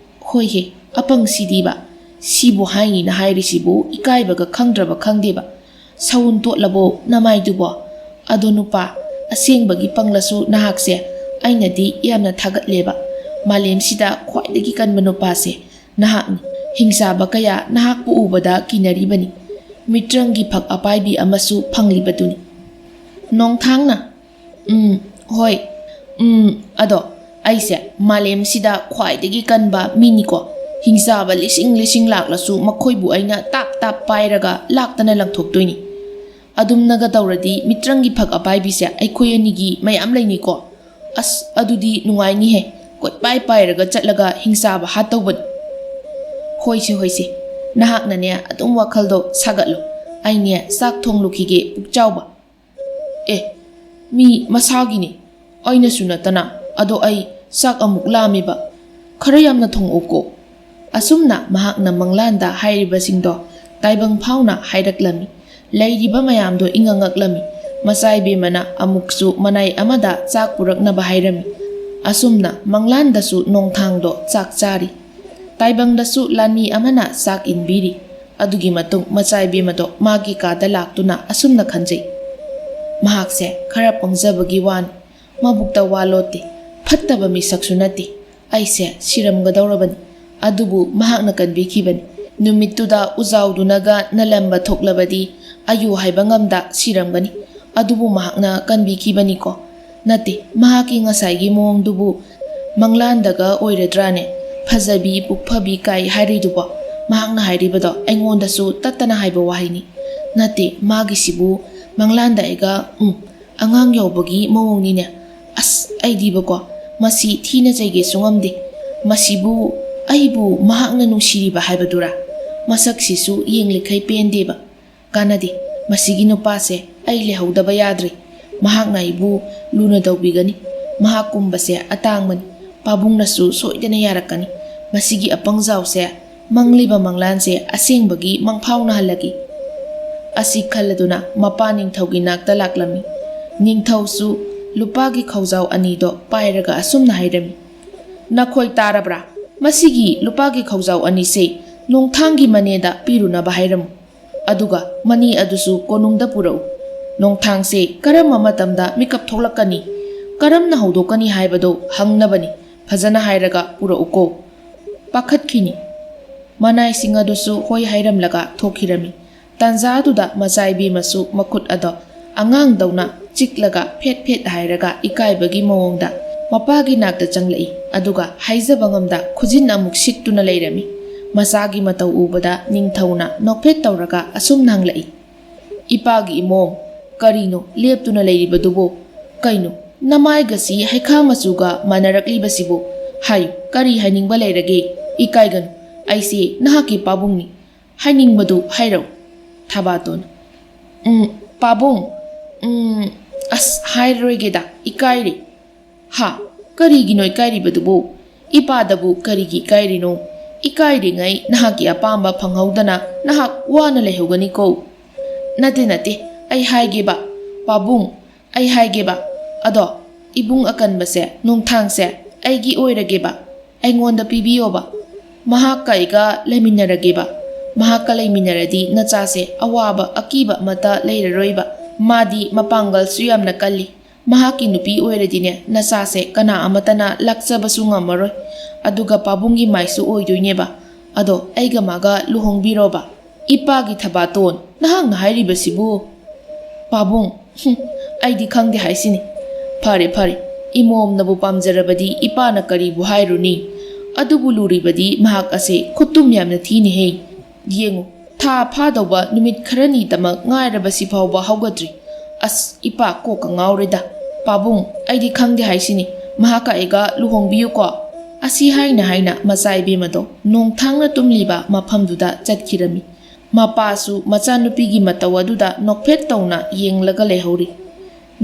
ꯍꯣꯏꯍꯦ ꯑꯄꯪꯁꯤꯗꯤꯕ ꯁꯤꯕꯨ ꯍꯥꯏꯅꯤꯅ ꯍꯥꯏꯔꯤꯁꯤꯕꯨ ꯏꯀꯥꯏꯕꯒ ꯈꯪꯗ꯭ꯔꯕ ꯈꯪꯗꯦꯕ ꯁꯎꯟ ꯇꯣꯠꯂꯕꯣ ꯅꯃꯥꯏꯗꯨꯕꯣ ꯑꯗꯣ ꯅꯨꯄꯥ ꯑꯁꯦꯡꯕꯒꯤ ꯄꯪꯂꯁꯨ ꯅꯍꯥꯛꯁꯦ ꯑꯩꯅꯗꯤ ꯌꯥꯝꯅ ꯊꯥꯒꯠꯂꯦꯕ ꯃꯥꯂꯦꯝꯁꯤꯗ ꯈ꯭ꯋꯥꯏꯗꯒꯤ ꯀꯟꯕ ꯅꯨꯄꯥꯁꯦ ꯅꯍꯥꯛꯅꯤ ꯍꯤꯡꯆꯥꯕ ꯀꯌꯥ ꯅꯍꯥꯛꯄꯨ ꯎꯕꯗ ꯀꯤꯅꯔꯤꯕꯅꯤ ꯃꯤꯇ꯭ꯔꯪꯒꯤ ꯐꯛ ꯑꯄꯥꯏꯕꯤ ꯑꯃꯁꯨ ꯐꯪꯂꯤꯕꯗꯨꯅꯤ ꯅꯣꯡꯊꯥꯡꯅ ꯍꯣꯏ ꯑꯗꯣ ꯑꯩꯁꯦ ꯃꯥꯂꯦꯝꯁꯤꯗ ꯈ꯭ꯋꯥꯏꯗꯒꯤ ꯀꯟꯕ ꯃꯤꯅꯤꯀꯣ ꯍꯤꯡꯆꯥꯕ ꯂꯤꯁꯤꯡ ꯂꯥꯛꯂꯁꯨ ꯃꯈꯣꯏꯕꯨ ꯑꯩꯅ ꯇꯥꯞ ꯄꯥꯏꯔꯒ ꯂꯥꯛꯇꯅ ꯂꯪꯊꯣꯛꯇꯣꯏꯅꯤ ꯑꯗꯨꯝꯅꯒ ꯇꯧꯔꯗꯤ ꯃꯤꯇ꯭ꯔꯪꯒꯤ ꯐꯛ ꯑꯄꯥꯏꯕꯤꯁꯦ ꯑꯩꯈꯣꯏ ꯑꯅꯤꯒꯤ ꯃꯌꯥꯝ ꯂꯩꯅꯤꯀꯣ ꯑꯁ ꯑꯗꯨꯗꯤ ꯅꯨꯡꯉꯥꯏꯅꯤꯍꯦ ꯀꯣꯏꯄꯥꯏ ꯄꯥꯏꯔꯒ ꯆꯠꯂꯒ ꯍꯤꯡꯆꯥꯕ ꯍꯥꯠꯇꯧꯕꯅꯤ ꯍꯣꯏꯁꯦ ꯅꯍꯥꯛꯅꯅꯦ ꯑꯗꯨꯝ ꯋꯥꯈꯜꯗꯣ ꯁꯥꯒꯠꯂꯣ ꯑꯩꯅꯦ ꯆꯥꯛ ꯊꯣꯡꯂꯨꯈꯤꯒꯦ ꯄꯨꯛꯆꯥꯎꯕ ꯃꯤ ꯃꯁꯥꯒꯤꯅꯤ ꯑꯩꯅꯁꯨ ꯅꯠꯇꯅ ꯑꯗꯣ ꯑꯩ ꯆꯥꯛ ꯑꯃꯨꯛ ꯂꯥꯝꯃꯦꯕ ꯈꯔ ꯌꯥꯝꯅ ꯊꯣꯡꯑꯣꯀꯣ ꯑꯁꯨꯝꯅ ꯃꯍꯥꯛꯅ ꯃꯪꯂꯥꯟꯗ ꯍꯥꯏꯔꯤꯕꯁꯤꯡꯗꯣ ꯇꯥꯏꯕꯪ ꯐꯥꯎꯅ ꯍꯥꯏꯔꯛꯂꯝꯃꯤ ꯂꯩꯔꯤꯕ ꯃꯌꯥꯝꯗꯣ ꯏꯉꯛꯉꯛꯂꯝꯃꯤ ꯃꯆꯥꯏꯕꯦꯝꯃꯅ ꯑꯃꯨꯛꯁꯨ ꯃꯅꯥꯏ ꯑꯃꯗ ꯆꯥꯛ ꯄꯨꯔꯛꯅꯕ ꯍꯥꯏꯔꯝꯃꯤ ꯑꯁꯨꯝꯅ ꯃꯪꯂꯥꯟꯗꯁꯨ ꯅꯣꯡꯊꯥꯡꯗꯣ ꯆꯥꯛ ꯆꯥꯔꯤ ꯇꯥꯏꯕꯪꯗꯁꯨ ꯂꯥꯟꯃꯤ ꯑꯃꯅ ꯆꯥꯛ ꯏꯟꯕꯤꯔꯤ ꯑꯗꯨꯒꯤ ꯃꯇꯨꯡ ꯃꯆꯥꯏꯕꯦꯝꯃꯗꯣ ꯃꯥꯒꯤ ꯀꯥꯗ ꯂꯥꯛꯇꯨꯅ ꯑꯁꯨꯝꯅ ꯈꯟꯖꯩ ꯃꯍꯥꯛꯁꯦ ꯈꯔ ꯄꯪꯖꯕꯒꯤ ꯋꯥꯅꯤ ꯃꯕꯨꯛꯇ ꯋꯥ ꯂꯣꯠꯇꯦ ꯐꯠꯇꯕ ꯃꯤꯁꯛꯁꯨ ꯅꯠꯇꯦ ꯑꯩꯁꯦ ꯁꯤꯔꯝꯒꯗꯧꯔꯕꯅꯤ ꯑꯗꯨꯕꯨ ꯃꯍꯥꯛꯅ ꯀꯟꯕꯤꯈꯤꯕꯅꯤ ꯅꯨꯃꯤꯠꯇꯨꯗ ꯎꯖꯥꯎꯗꯨꯅꯒ ꯅꯂꯝꯕ ꯊꯣꯛꯂꯕꯗꯤ ꯑꯌꯨ ꯍꯥꯏꯕ ꯉꯝꯗ ꯁꯤꯔꯝꯒꯅꯤ ꯑꯗꯨꯕꯨ ꯃꯍꯥꯛꯅ ꯀꯟꯕꯤꯈꯤꯕꯅꯤꯀꯣ ꯅꯠꯇꯦ ꯃꯍꯥꯛꯀꯤ ꯉꯁꯥꯏꯒꯤ ꯃꯑꯣꯡꯗꯨꯕꯨ ꯃꯪꯂꯥꯟꯗꯒ ꯑꯣꯏꯔꯗ꯭ꯔꯥꯅꯦ ꯐꯖꯕꯤ ꯄꯨꯛꯐꯕꯤ ꯀꯥꯏ ꯍꯥꯏꯔꯤꯗꯨꯕꯣ ꯃꯍꯥꯛꯅ ꯍꯥꯏꯔꯤꯕꯗꯣ ꯑꯩꯉꯣꯟꯗꯁꯨ ꯇꯠꯇꯅ ꯍꯥꯏꯕ ꯋꯥꯍꯩꯅꯤ ꯅꯠꯇꯦ ꯃꯥꯒꯤꯁꯤꯕꯨ ꯃꯪꯂꯥꯟꯗ ꯑꯩꯒ ꯑꯉꯥꯡ ꯌꯥꯎꯕꯒꯤ ꯃꯑꯣꯡꯅꯤꯅꯦ ꯑꯁ ꯑꯩꯗꯤꯕꯀꯣ ꯃꯁꯤ ꯊꯤꯅ ꯆꯩꯒꯦꯁꯨ ꯉꯝꯗꯦ ꯃꯁꯤꯕꯨ ꯑꯩꯕꯨ ꯃꯍꯥꯛꯅ ꯅꯨꯡꯁꯤꯔꯤꯕ ꯍꯥꯏꯕꯗꯨꯔꯥ ꯃꯁꯛꯁꯤꯁꯨ ꯌꯦꯡꯂꯤꯈꯩ ꯄꯦꯟꯗꯦꯕ ꯀꯥꯟꯅꯗꯦ ꯃꯁꯤꯒꯤ ꯅꯨꯄꯥꯁꯦ ꯑꯩ ꯂꯩꯍꯧꯗꯕ ꯌꯥꯗ꯭ꯔꯦ ꯃꯍꯥꯛꯅ ꯑꯩꯕꯨ ꯂꯨꯅ ꯇꯧꯕꯤꯒꯅꯤ ꯃꯍꯥꯛꯀꯨꯝꯕꯁꯦ ꯑꯇꯥꯡꯕꯅꯤ ꯄꯥꯕꯨꯡꯅꯁꯨ ꯁꯣꯏꯗꯅ ꯌꯥꯔꯛꯀꯅꯤ ꯃꯁꯤꯒꯤ ꯑꯄꯪꯖꯥꯎꯁꯦ ꯃꯪꯂꯤꯕ ꯃꯪꯂꯥꯟꯁꯦ ꯑꯁꯦꯡꯕꯒꯤ ꯃꯪꯐꯥꯎꯅꯍꯜꯂꯒꯦ ꯑꯁꯤ ꯈꯜꯂꯗꯨꯅ ꯃꯄꯥ ꯅꯤꯡꯊꯧꯒꯤ ꯅꯥꯛꯇ ꯂꯥꯛꯂꯝꯃꯤ ꯅꯤꯡꯊꯧꯁꯨ ꯂꯨꯄꯥꯒꯤ ꯈꯧꯖꯥꯎ ꯑꯅꯤꯗꯣ ꯄꯥꯏꯔꯒ ꯑꯁꯨꯝꯅ ꯍꯥꯏꯔꯝꯃꯤ ꯅꯈꯣꯏ ꯇꯥꯔꯕ꯭ꯔꯥ ꯃꯁꯤꯒꯤ ꯂꯨꯄꯥꯒꯤ ꯈꯧꯖꯥꯎ ꯑꯅꯤꯁꯦ ꯅꯣꯡꯊꯥꯡꯒꯤ ꯃꯅꯦꯗ ꯄꯤꯔꯨꯅꯕ ꯍꯥꯏꯔꯝꯃꯨ ꯑꯗꯨꯒ ꯃꯅꯤ ꯑꯗꯨꯁꯨ ꯀꯣꯅꯨꯡꯗ ꯄꯨꯔꯛꯎ ꯅꯣꯡꯊꯥꯡꯁꯦ ꯀꯔꯝꯕ ꯃꯇꯝꯗ ꯃꯤꯀꯞ ꯊꯣꯛꯂꯛꯀꯅꯤ ꯀꯔꯝꯅ ꯍꯧꯗꯣꯛꯀꯅꯤ ꯍꯥꯏꯕꯗꯣ ꯍꯪꯅꯕꯅꯤ ꯐꯖꯅ ꯍꯥꯏꯔꯒ ꯄꯨꯔꯛꯎꯀꯣ ꯄꯥꯈꯠꯈꯤꯅꯤ ꯃꯅꯥꯏꯁꯤꯡ ꯑꯗꯨꯁꯨ ꯍꯣꯏ ꯍꯥꯏꯔꯝꯂꯒ ꯊꯣꯛꯈꯤꯔꯝꯃꯤ ꯇꯥꯟꯖꯥ ꯑꯗꯨꯗ ꯃꯆꯥꯏꯕꯦꯝꯃꯁꯨ ꯃꯈꯨꯠ ꯑꯗꯣ ꯑꯉꯥꯡꯗꯧꯅ ꯆꯤꯛꯂꯒ ꯐꯦꯠ ꯍꯥꯏꯔꯒ ꯏꯀꯥꯏꯕꯒꯤ ꯃꯑꯣꯡꯗ ꯃꯄꯥꯒꯤ ꯅꯥꯛꯇ ꯆꯪꯂꯛꯏ ꯑꯗꯨꯒ ꯍꯥꯏꯖꯕ ꯉꯝꯗ ꯈꯨꯖꯤꯟ ꯑꯃꯨꯛ ꯁꯤꯛꯇꯨꯅ ꯂꯩꯔꯝꯃꯤ ꯃꯆꯥꯒꯤ ꯃꯇꯧ ꯎꯕꯗ ꯅꯤꯡꯊꯧꯅ ꯅꯣꯛꯐꯦꯠ ꯇꯧꯔꯒ ꯑꯁꯨꯝꯅ ꯍꯪꯂꯛꯏ ꯏꯄꯥꯒꯤ ꯏꯃꯣꯝ ꯀꯔꯤꯅꯣ ꯂꯦꯞꯇꯨꯅ ꯂꯩꯔꯤꯕꯗꯨꯕꯣ ꯀꯩꯅꯣ ꯅꯃꯥꯏꯒꯁꯤ ꯍꯩꯈꯥ ꯃꯆꯨꯒ ꯃꯥꯟꯅꯔꯛꯂꯤꯕꯁꯤꯕꯨ ꯍꯥꯏꯌꯨ ꯀꯔꯤ ꯍꯥꯏꯅꯤꯡꯕ ꯂꯩꯔꯒꯦ ꯏꯀꯥꯏꯒꯅꯨ ꯑꯩꯁꯦ ꯅꯍꯥꯛꯀꯤ ꯄꯥꯕꯨꯡꯅꯤ ꯍꯥꯏꯅꯤꯡꯕꯗꯨ ꯍꯥꯏꯔꯛꯎ ꯊꯕꯥꯇꯣꯟ ꯄꯥꯕꯨꯡ ꯑꯁ ꯍꯥꯏꯔꯔꯣꯏꯒꯦꯗ ꯏꯀꯥꯏꯔꯦ ꯍꯥ ꯀꯔꯤꯒꯤꯅꯣ ꯏꯀꯥꯏꯔꯤꯕꯗꯨꯕꯨ ꯏꯄꯥꯗꯕꯨ ꯀꯔꯤꯒꯤ ꯏꯀꯥꯏꯔꯤꯅꯣ ꯏꯀꯥꯏꯔꯤꯉꯩ ꯅꯍꯥꯛꯀꯤ ꯑꯄꯥꯝꯕ ꯐꯪꯍꯧꯗꯅ ꯅꯍꯥꯛ ꯋꯥꯅ ꯂꯩꯍꯧꯒꯅꯤꯀꯣ ꯅꯠꯇꯦ ꯑꯩ ꯍꯥꯏꯒꯦꯕ ꯄꯥꯕꯨꯡ ꯑꯩ ꯍꯥꯏꯒꯦꯕ ꯑꯗꯣ ꯏꯕꯨꯡ ꯑꯀꯟꯕꯁꯦ ꯅꯣꯡꯊꯥꯡꯁꯦ ꯑꯩꯒꯤ ꯑꯣꯏꯔꯒꯦꯕ ꯑꯩꯉꯣꯟꯗ ꯄꯤꯕꯤꯌꯣꯕ ꯃꯍꯥꯛꯀ ꯑꯩꯒ ꯂꯩꯃꯤꯟꯅꯔꯒꯦꯕ ꯃꯍꯥꯛꯀ ꯂꯩꯃꯤꯟꯅꯔꯗꯤ ꯅꯆꯥꯁꯦ ꯑꯋꯥꯕ ꯑꯀꯤꯕ ꯑꯃꯠꯇ ꯂꯩꯔꯔꯣꯏꯕ ꯃꯥꯗꯤ ꯃꯄꯥꯡꯒꯜꯁꯨ ꯌꯥꯝꯅ ꯀꯜꯂꯤ ꯃꯍꯥꯛꯀꯤ ꯅꯨꯄꯤ ꯑꯣꯏꯔꯗꯤꯅꯦ ꯅꯆꯥꯁꯦ ꯀꯅꯥ ꯑꯃꯠꯇꯅ ꯂꯥꯛꯆꯕꯁꯨ ꯉꯝꯃꯔꯣꯏ ꯑꯗꯨꯒ ꯄꯥꯕꯨꯡꯒꯤ ꯃꯥꯏꯁꯨ ꯑꯣꯏꯗꯣꯏꯅꯦꯕ ꯑꯗꯣ ꯑꯩꯒ ꯃꯥꯒ ꯂꯨꯍꯣꯡꯕꯤꯔꯣꯕ ꯏꯄꯥꯒꯤ ꯊꯕꯥꯇꯣꯟ ꯅꯍꯥꯛꯅ ꯍꯥꯏꯔꯤꯕꯁꯤꯕꯨ ꯄꯥꯕꯨꯡ ꯑꯩꯗꯤ ꯈꯪꯗꯦ ꯍꯥꯏꯁꯤꯅꯤ ꯐꯔꯦ ꯏꯃꯣꯝꯅꯕꯨ ꯄꯥꯝꯖꯔꯕꯗꯤ ꯏꯄꯥꯅ ꯀꯔꯤꯕꯨ ꯍꯥꯏꯔꯨꯅꯤ ꯑꯗꯨꯕꯨ ꯂꯨꯔꯤꯕꯗꯤ ꯃꯍꯥꯛ ꯑꯁꯦ ꯈꯨꯠꯇꯨꯝ ꯌꯥꯝꯅ ꯊꯤꯅꯤꯍꯦ ꯌꯦꯡꯉꯨ ꯊꯥ ꯐꯥꯗꯧꯕ ꯅꯨꯃꯤꯠ ꯈꯔꯅꯤꯗꯃꯛ ꯉꯥꯏꯔꯕꯁꯤ ꯐꯥꯎꯕ ꯍꯧꯒꯠꯇ꯭ꯔꯤ ꯑꯁ ꯏꯄꯥ ꯀꯣꯛꯀ ꯉꯥꯎꯔꯦꯗ ꯄꯥꯕꯨꯡ ꯑꯩꯗꯤ ꯈꯪꯗꯦ ꯍꯥꯏꯁꯤꯅꯤ ꯃꯍꯥꯛꯀ ꯑꯩꯒ ꯂꯨꯍꯣꯡꯕꯤꯌꯨꯀꯣ ꯑꯁꯤ ꯍꯥꯏꯅ ꯃꯆꯥꯏꯕꯦꯝꯃꯗꯣ ꯅꯣꯡꯊꯥꯡꯅ ꯇꯨꯝꯂꯤꯕ ꯃꯐꯝꯗꯨꯗ ꯆꯠꯈꯤꯔꯝꯃꯤ ꯃꯄꯥꯁꯨ ꯃꯆꯥꯅꯨꯄꯤꯒꯤ ꯃꯇꯧ ꯑꯗꯨꯗ ꯅꯣꯛꯐꯦꯠ ꯇꯧꯅ ꯌꯦꯡꯂꯒ ꯂꯩꯍꯧꯔꯤ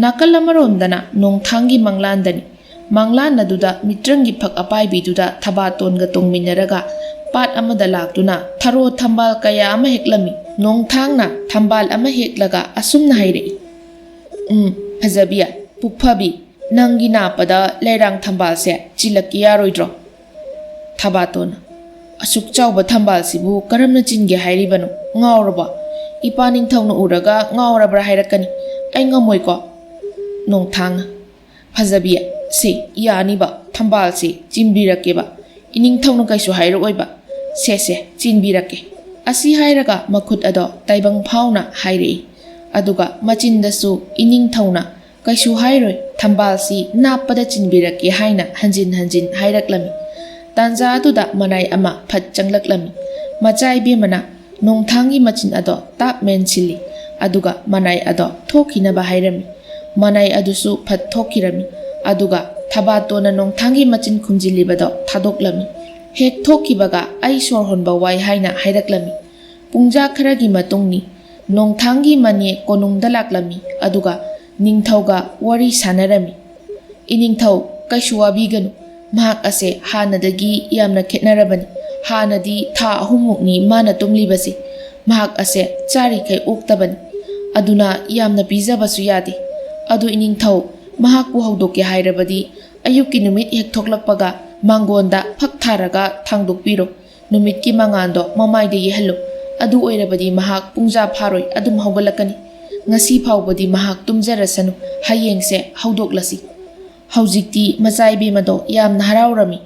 ꯅꯥꯀꯜ ꯑꯃꯔꯣꯝꯗꯅ ꯅꯣꯡꯊꯥꯡꯒꯤ ꯃꯪꯂꯥꯟꯗꯅꯤ ꯃꯪꯂꯥꯟ ꯑꯗꯨꯗ ꯃꯤꯇ꯭ꯔꯪꯒꯤ ꯐꯛ ꯑꯄꯥꯏꯕꯤꯗꯨꯗ ꯊꯕꯥꯇꯣꯟꯒ ꯇꯣꯡꯃꯤꯟꯅꯔꯒ ꯄꯥꯠ ꯑꯃꯗ ꯂꯥꯛꯇꯨꯅ ꯊꯔꯣ ꯊꯝꯕꯥꯜ ꯀꯌా ꯑꯃ ꯍꯦꯛꯂꯝꯃꯤ ꯅꯣꯡꯊꯥꯡꯅ ꯊꯝꯕꯥꯜ ꯑꯃ ꯍꯦꯛꯂꯒ ꯑꯁꯨꯝꯅ ꯍꯥꯏꯔꯛꯏ ꯐꯖꯕꯤ ꯄꯨꯛꯐꯕꯤ ꯅꯪꯒꯤ ꯅꯥꯞꯄꯗ ꯂꯩꯔꯥꯡ ꯊꯝꯕꯥꯜꯁꯦ ꯆꯤꯜꯂꯛꯀꯤ ꯌꯥꯔꯣꯏꯗ꯭ꯔꯣ ꯊꯕꯥꯇꯣꯟ ꯑꯁꯨꯛ ꯆꯥꯎꯕ ꯊꯝꯕꯥꯜꯁꯤꯕꯨ ꯀꯔꯝꯅ ꯆꯤꯟꯒꯦ ꯍꯥꯏꯔꯤꯕꯅꯣ? ꯉꯥꯎꯔꯕ? ꯏꯄꯥ ꯅꯤꯡꯊꯧꯅ ꯎꯔꯒ ꯉꯥꯎꯔꯕ꯭ꯔꯥ ꯍꯥꯏꯔꯛꯀꯅꯤ꯫ ꯑꯩ ꯉꯝꯃꯣꯏꯀꯣ꯫ ꯅꯣꯡꯊꯥꯡꯅ ꯐꯖꯕꯤ ꯁꯤ ꯌꯥꯅꯤꯕ, ꯊꯝꯕꯥꯜꯁꯤ ꯆꯤꯟꯕꯤꯔꯛꯀꯦꯕ, ꯏꯅꯤꯡꯊꯧꯅ ꯀꯩꯁꯨ ꯍꯥꯏꯔꯛꯑꯣꯏꯕ, ꯁꯦ ꯆꯤꯟꯕꯤꯔꯛꯀꯦ꯫ ꯑꯁꯤ ꯍꯥꯏꯔꯒ ꯃꯈꯨꯠ ꯑꯗꯣ ꯇꯥꯏꯕꯪ ꯐꯥꯎꯅ ꯍꯥꯏꯔꯛꯏ꯫ ꯑꯗꯨꯒ ꯃꯆꯤꯟꯗꯁꯨ ꯏꯅꯤꯡꯊꯧꯅ ꯀꯩꯁꯨ ꯍꯥꯏꯔꯣꯏ, ꯊꯝꯕꯥꯜꯁꯤ ꯅꯥꯞꯄꯗ ꯆꯤꯟꯕꯤꯔꯛꯀꯦ ꯍꯥꯏꯅ ꯍꯟꯖꯤꯟ ꯍꯟꯖꯤꯟ ꯍꯥꯏꯔꯛꯂꯝꯃꯤ꯫ ꯇꯥꯟꯖꯥ ꯑꯗꯨꯗ ꯃꯅꯥꯏ ꯑꯃ ꯐꯠ ꯆꯪꯂꯛꯂꯝꯃꯤ꯫ ꯃꯆꯥ ꯏꯕꯦꯝꯃꯅ ꯅꯣꯡꯊꯥꯡꯒꯤ ꯃꯆꯤꯟ ꯑꯗꯣ ꯇꯥꯞ ꯃꯦꯟꯁꯤꯜꯂꯤ꯫ ꯑꯗꯨꯒ ꯃꯅꯥꯏ ꯑꯗꯣ ꯊꯣꯛꯈꯤꯅꯕ ꯍꯥꯏꯔꯝꯃꯤ꯫ ꯃꯅꯥꯏ ꯑꯗꯨꯁꯨ ꯐꯠ ꯊꯣꯛꯈꯤꯔꯝꯃꯤ꯫ ꯑꯗꯨꯒ ꯊꯕꯥꯇꯣꯟꯅ ꯅꯣꯡꯊꯥꯡꯒꯤ ꯃꯆꯤꯟ ꯈꯨꯝꯖꯤꯜꯂꯤꯕꯗꯣ ꯊꯥꯗꯣꯛꯂꯝꯃꯤ꯫ ꯍꯦꯛ ꯊꯣꯛꯈꯤꯕꯒ ꯑꯩ ꯁꯣꯔ ꯍꯣꯟꯕ ꯋꯥꯏ ꯍꯥꯏꯅ ꯍꯥꯏꯔꯛꯂꯝꯃꯤ꯫ ꯄꯨꯡꯖꯥ ꯈꯔꯒꯤ ꯃꯇꯨꯡꯅꯤ ꯅꯣꯡꯊꯥꯡꯒꯤ ꯃꯅꯦ ꯀꯣꯅꯨꯡꯗ ꯂꯥꯛꯂꯝꯃꯤ꯫ ꯑꯗꯨꯒ ꯅꯤꯡꯊꯧꯒ ꯋꯥꯔꯤ ꯁꯥꯟꯅꯔꯝꯃꯤ꯫ ꯏꯅꯤꯡꯊꯧ ꯀꯩꯁꯨ ꯋꯥꯕꯤꯒꯅꯨ, ꯃꯍꯥꯛ ꯑꯁꯦ ꯍꯥꯟꯅꯗꯒꯤ ꯌꯥꯝꯅ ꯈꯦꯠꯅꯔꯕꯅꯤ꯫ ꯍꯥꯟꯅꯗꯤ ꯊꯥ 3 ꯃꯥꯅ ꯇꯨꯝꯂꯤꯕꯁꯤ꯫ ꯃꯍꯥꯛ ꯑꯁꯦ ꯆꯥꯔꯤꯈꯩ ꯑꯣꯛꯇꯕꯅꯤ꯫ ꯑꯗꯨꯅ ꯌꯥꯝꯅ ꯄꯤꯖꯕꯁꯨ ꯌꯥꯗꯦ꯫ ꯑꯗꯨ ꯏꯅꯤꯡꯊꯧ ꯃꯍꯥꯛꯄꯨ ꯍꯧꯗꯣꯛꯀꯦ ꯍꯥꯏꯔꯕꯗꯤ ꯑꯌꯨꯛꯀꯤ ꯅꯨꯃꯤꯠ ꯍꯦꯛ ꯊꯣꯛꯂꯛꯄꯒ ꯃꯥꯡꯒꯣꯟꯗ ꯐꯛ ꯊꯥꯔꯒ ꯊꯥꯡꯗꯣꯛꯄꯤꯔꯣ꯫ ꯅꯨꯃꯤꯠꯀꯤ ꯃꯉꯥꯜꯗꯣ ꯃꯃꯥꯏꯗ ꯌꯦꯍꯜꯂꯨ꯫ ꯑꯗꯨ ꯑꯣꯏꯔꯕꯗꯤ ꯃꯍꯥꯛ ꯄꯨꯡꯖꯥ ꯐꯥꯔꯣꯏ, ꯑꯗꯨꯝ ꯍꯧꯒꯠꯂꯛꯀꯅꯤ꯫ ꯉꯁꯤ ꯐꯥꯎꯕꯗꯤ ꯃꯍꯥꯛ ꯇꯨꯝꯖꯔꯁꯅꯨ, ꯍꯌꯦꯡꯁꯦ ꯍꯧꯗꯣꯛꯂꯁꯤ꯫ ꯍꯧꯖꯤꯛꯇꯤ ꯃꯆꯥ ꯏꯕꯦꯝꯃꯗꯣ ꯌꯥꯝꯅ ꯍꯔꯥꯎꯔꯝꯃꯤ꯫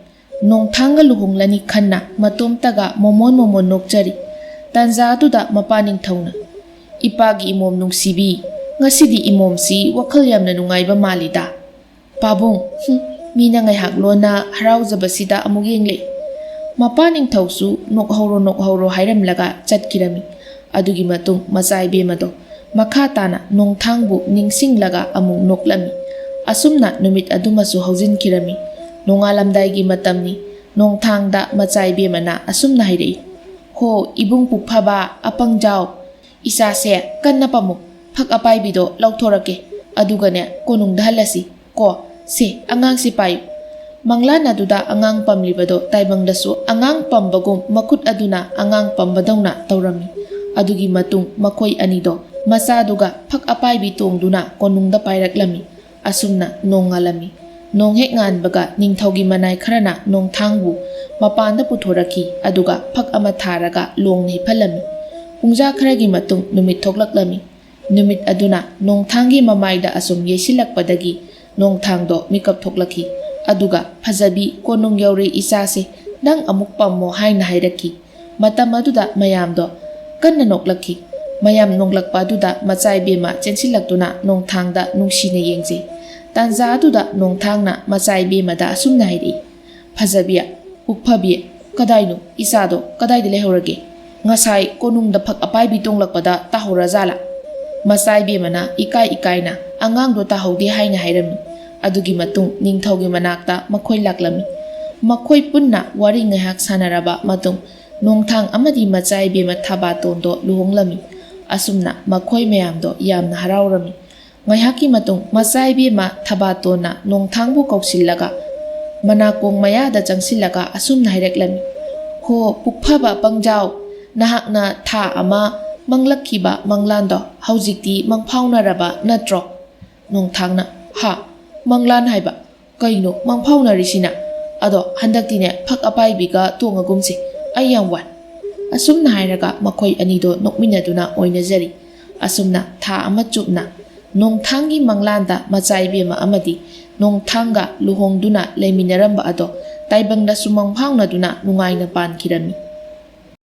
ꯅꯣꯡꯊꯥꯡꯒ ꯂꯨꯍꯣꯡꯂꯅꯤ ꯈꯟꯅ ꯃꯇꯣꯝꯇꯒ ꯃꯣꯃꯣꯟ ꯃꯣꯃꯣꯟ ꯅꯣꯛꯆꯔꯤ꯫ ꯇꯥꯟꯖꯥ ꯑꯗꯨꯗ ꯃꯄꯥ ꯅꯤꯡꯊꯧꯅ ꯏꯄꯥꯒꯤ ꯏꯃꯣꯝ ꯅꯨꯡꯁꯤꯕꯤ, ꯉꯁꯤꯗꯤ ꯏꯃꯣꯝꯁꯤ ꯋꯥꯈꯜ ꯌꯥꯝꯅ ꯅꯨꯡꯉꯥꯏꯕ ꯃꯥꯜꯂꯤꯗ꯫ ꯄꯥꯕꯨꯡ ꯃꯤꯅ ꯉꯥꯏꯍꯥꯛ ꯂꯣꯟꯅ ꯍꯔꯥꯎꯖꯕꯁꯤꯗ ꯑꯃꯨꯛ ꯌꯦꯡꯂꯛꯏ꯫ ꯃꯄꯥ ꯅꯤꯡꯊꯧꯁꯨ ꯅꯣꯛꯍꯧꯔꯣ ꯍꯥꯏꯔꯝꯂꯒ ꯆꯠꯈꯤꯔꯝꯃꯤ꯫ ꯑꯗꯨꯒꯤ ꯃꯇꯨꯡ ꯃꯆꯥ ꯏꯕꯦꯝꯃꯗꯣ ꯃꯈꯥ ꯇꯥꯅ ꯅꯣꯡꯊꯥꯡꯕꯨ ꯅꯤꯡꯁꯤꯡꯂꯒ ꯑꯃꯨꯛ ꯅꯣꯛꯂꯝꯃꯤ꯫ ꯑꯁꯨꯝꯅ ꯅꯨꯃꯤꯠ ꯑꯗꯨꯃꯁꯨ ꯍꯧꯖꯤꯟꯈꯤꯔꯝꯃꯤ꯫ ꯅꯣꯡꯉꯥꯜꯂꯝꯗꯥꯏꯒꯤ ꯃꯇꯝꯅꯤ꯫ ꯅꯣꯡꯊꯥꯡꯗ ꯃꯆꯥ ꯏꯕꯦꯝꯃꯅ ꯑꯁꯨꯝꯅ ꯍꯥꯏꯔꯛꯏ꯫ ꯍꯣ ꯏꯕꯨꯡ ꯄꯨꯛꯐꯕ ꯑꯄꯪꯖꯥꯎ, ꯏꯆꯥꯁꯦ ꯀꯟꯅ ꯄꯝꯃꯨ, ꯐꯛ ꯑꯄꯥꯏꯕꯤꯗꯣ ꯂꯧꯊꯣꯔꯛꯀꯦ, ꯑꯗꯨꯒꯅꯦ ꯀꯣꯅꯨꯡꯗ ꯍꯜꯂꯁꯤ ꯀꯣ꯫ ꯁꯦ ꯑꯉꯥꯡꯁꯤ ꯄꯥꯏꯌꯨ꯫ ꯃꯪꯂꯥꯟ ꯑꯗꯨꯗ ꯑꯉꯥꯡ ꯄꯝꯂꯤꯕꯗꯣ ꯇꯥꯏꯕꯪꯗꯁꯨ ꯑꯉꯥꯡ ꯄꯝꯕꯒꯨꯝ ꯃꯈꯨꯠ ꯑꯗꯨꯅ ꯑꯉꯥꯡ ꯄꯝꯕꯗꯧꯅ ꯇꯧꯔꯝꯃꯤ꯫ ꯑꯗꯨꯒꯤ ꯃꯇꯨꯡ ꯃꯈꯣꯏ ꯑꯅꯤꯗꯣ ꯃꯆꯥꯗꯨꯒ ꯐꯛ ꯑꯄꯥꯏꯕꯤ ꯇꯣꯡꯗꯨꯅ ꯀꯣꯅꯨꯡꯗ ꯄꯥꯏꯔꯛꯂꯝꯃꯤ꯫ ꯑꯁꯨꯝꯅ ꯅꯣꯡꯉꯥꯜꯂꯝꯃꯤ꯫ ꯅꯣꯡ ꯍꯦꯛ ꯉꯥꯟꯕꯒ ꯅꯤꯡꯊꯧꯒꯤ ꯃꯅꯥꯏ ꯈꯔꯅ ꯅꯣꯡꯊꯥꯡꯕꯨ ꯃꯄꯥꯟꯗ ꯄꯨꯊꯣꯔꯛꯈꯤ꯫ ꯑꯗꯨꯒ ꯐꯛ ꯑꯃ ꯊꯥꯔꯒ ꯂꯣꯡꯅ ꯍꯤꯞꯍꯜꯂꯝꯃꯤ꯫ ꯄꯨꯡꯖꯥ ꯈꯔꯒꯤ ꯃꯇꯨꯡ ꯅꯨꯃꯤꯠ ꯊꯣꯛꯂꯛꯂꯝꯃꯤ꯫ ꯅꯨꯃꯤꯠ ꯑꯗꯨꯅ ꯅꯣꯡꯊꯥꯡꯒꯤ ꯃꯃꯥꯏꯗ ꯑꯁꯨꯝ ꯌꯩꯁꯤꯜꯂꯛꯄꯗꯒꯤ ꯅꯣꯡꯊꯥꯡꯗꯣ ꯃꯤꯀꯞ ꯊꯣꯛꯂꯛꯈꯤ꯫ ꯑꯗꯨꯒ ꯐꯖꯕꯤ ꯀꯣꯅꯨꯡ ꯌꯧꯔꯦ ꯏꯆꯥꯁꯦ, ꯅꯪ ꯑꯃꯨꯛ ꯄꯝꯃꯣ ꯍꯥꯏꯅ ꯍꯥꯏꯔꯛꯈꯤ꯫ ꯃꯇꯝ ꯑꯗꯨꯗ ꯃꯌꯥꯝꯗꯣ ꯀꯟꯅ ꯅꯣꯛꯂꯛꯈꯤ꯫ ꯃꯌꯥꯝ ꯅꯣꯛꯂꯛꯄ ꯑꯗꯨꯗ ꯃꯆꯥ ꯏꯕꯦꯝꯃ ꯆꯦꯟꯁꯤꯜꯂꯛꯇꯨꯅ ꯅꯣꯡꯊꯥꯡꯗ ꯅꯨꯡꯁꯤꯅ ꯌꯦꯡꯖꯩ꯫ ꯇꯥꯟꯖꯥ ꯑꯗꯨꯗ ꯅꯣꯡꯊꯥꯡꯅ ꯃꯆꯥ ꯏꯕꯦꯝꯃꯗ ꯑꯁꯨꯝꯅ ꯍꯥꯏꯔꯛꯏ꯫ ꯐꯖꯕꯤ, ꯄꯨꯛꯐꯕꯤ, ꯀꯗꯥꯏꯅꯣ ꯏꯆꯥꯗꯣ ꯀꯗꯥꯏꯗ ꯂꯩꯍꯧꯔꯒꯦ? ꯉꯁꯥꯏ ꯀꯣꯅꯨꯡꯗ ꯐꯛ ꯑꯄꯥꯏꯕꯤ ꯇꯣꯡꯂꯛꯄꯗ ꯇꯥꯍꯧꯔꯖꯥꯠꯂꯥ? ꯃꯆꯥ ꯏꯕꯦꯝꯃꯅ ꯏꯀꯥꯏꯅ ꯑꯉꯥꯡꯗꯣ ꯇꯥꯍꯧꯗꯦ ꯍꯥꯏꯅ ꯍꯥꯏꯔꯝꯃꯤ꯫ ꯑꯗꯨꯒꯤ ꯃꯇꯨꯡ ꯅꯤꯡꯊꯧꯒꯤ ꯃꯅꯥꯛꯇ ꯃꯈꯣꯏ ꯂꯥꯛꯂꯝꯃꯤ꯫ ꯃꯈꯣꯏ ꯄꯨꯟꯅ ꯋꯥꯔꯤ ꯉꯥꯏꯍꯥꯛ ꯁꯥꯟꯅꯔꯕ ꯃꯇꯨꯡ ꯅꯣꯡꯊꯥꯡ ꯑꯃꯗꯤ ꯃꯆꯥ ꯏꯕꯦꯝꯃ ꯊꯕꯥꯇꯣꯟꯗꯣ ꯂꯨꯍꯣꯡꯂꯝꯃꯤ꯫ ꯑꯁꯨꯝꯅ ꯃꯈꯣꯏ ꯃꯌꯥꯝꯗꯣ ꯌꯥꯝꯅ ꯍꯔꯥꯎꯔꯝꯃꯤ꯫ ꯉꯥꯏꯍꯥꯛꯀꯤ ꯃꯇꯨꯡ ꯃꯆꯥ ꯏꯕꯦꯝꯃ ꯊꯕꯥꯇꯣꯟꯅ ꯅꯣꯡꯊꯥꯡꯕꯨ ꯀꯧꯁꯤꯜꯂꯒ ꯃꯅꯥꯀꯣꯡ ꯃꯌꯥꯗ ꯆꯪꯁꯤꯜꯂꯒ ꯑꯁꯨꯝꯅ ꯍꯥꯏꯔꯛꯂꯝꯃꯤ꯫ ꯍꯣ ꯄꯨꯛꯐꯕ ꯑꯄꯪꯖꯥꯎ, ꯅꯍꯥꯛꯅ ꯊꯥ ꯑꯃ ꯃꯪꯂꯛꯈꯤꯕ ꯃꯪꯂꯥꯟꯗꯣ ꯍꯧꯖꯤꯛꯇꯤ ꯃꯪꯐꯥꯎꯅꯔꯕ ꯅꯠꯇ꯭ꯔꯣ? ꯅꯣꯡꯊꯥꯡꯅ ꯍꯥ, ꯃꯪꯂꯥꯟ ꯍꯥꯏꯕ? ꯀꯩꯅꯣ ꯃꯪꯐꯥꯎꯅꯔꯤꯁꯤꯅ? ꯑꯗꯣ ꯍꯟꯗꯛꯇꯤꯅꯦ ꯐꯛ ꯑꯄꯥꯏꯕꯤꯒ ꯇꯣꯡꯉꯒꯨꯝꯁꯤ, ꯑꯩ ꯌꯥꯝ ꯋꯥꯏ꯫ ꯑꯁꯨꯝꯅ ꯍꯥꯏꯔꯒ ꯃꯈꯣꯏ ꯑꯅꯤꯗꯣ ꯅꯣꯛꯃꯤꯟꯅꯗꯨꯅ ꯑꯣꯏꯅꯖꯔꯤ꯫ ꯑꯁꯨꯝꯅ ꯊꯥ ꯑꯃ ꯆꯨꯞꯅ ꯅꯣꯡꯊꯥꯡꯒꯤ ꯃꯪꯂꯥꯟꯗ ꯃꯆꯥ ꯏꯕꯦꯝꯃ ꯑꯃꯗꯤ ꯅꯣꯡꯊꯥꯡꯒ ꯂꯨꯍꯣꯡꯗꯨꯅ ꯂꯩꯃꯤꯟꯅꯔꯝꯕ ꯑꯗꯣ ꯇꯥꯏꯕꯪꯗꯁꯨ ꯃꯪꯐꯥꯎꯅꯗꯨꯅ ꯅꯨꯡꯉꯥꯏꯅ ꯄꯥꯟꯈꯤꯔꯝꯃꯤ꯫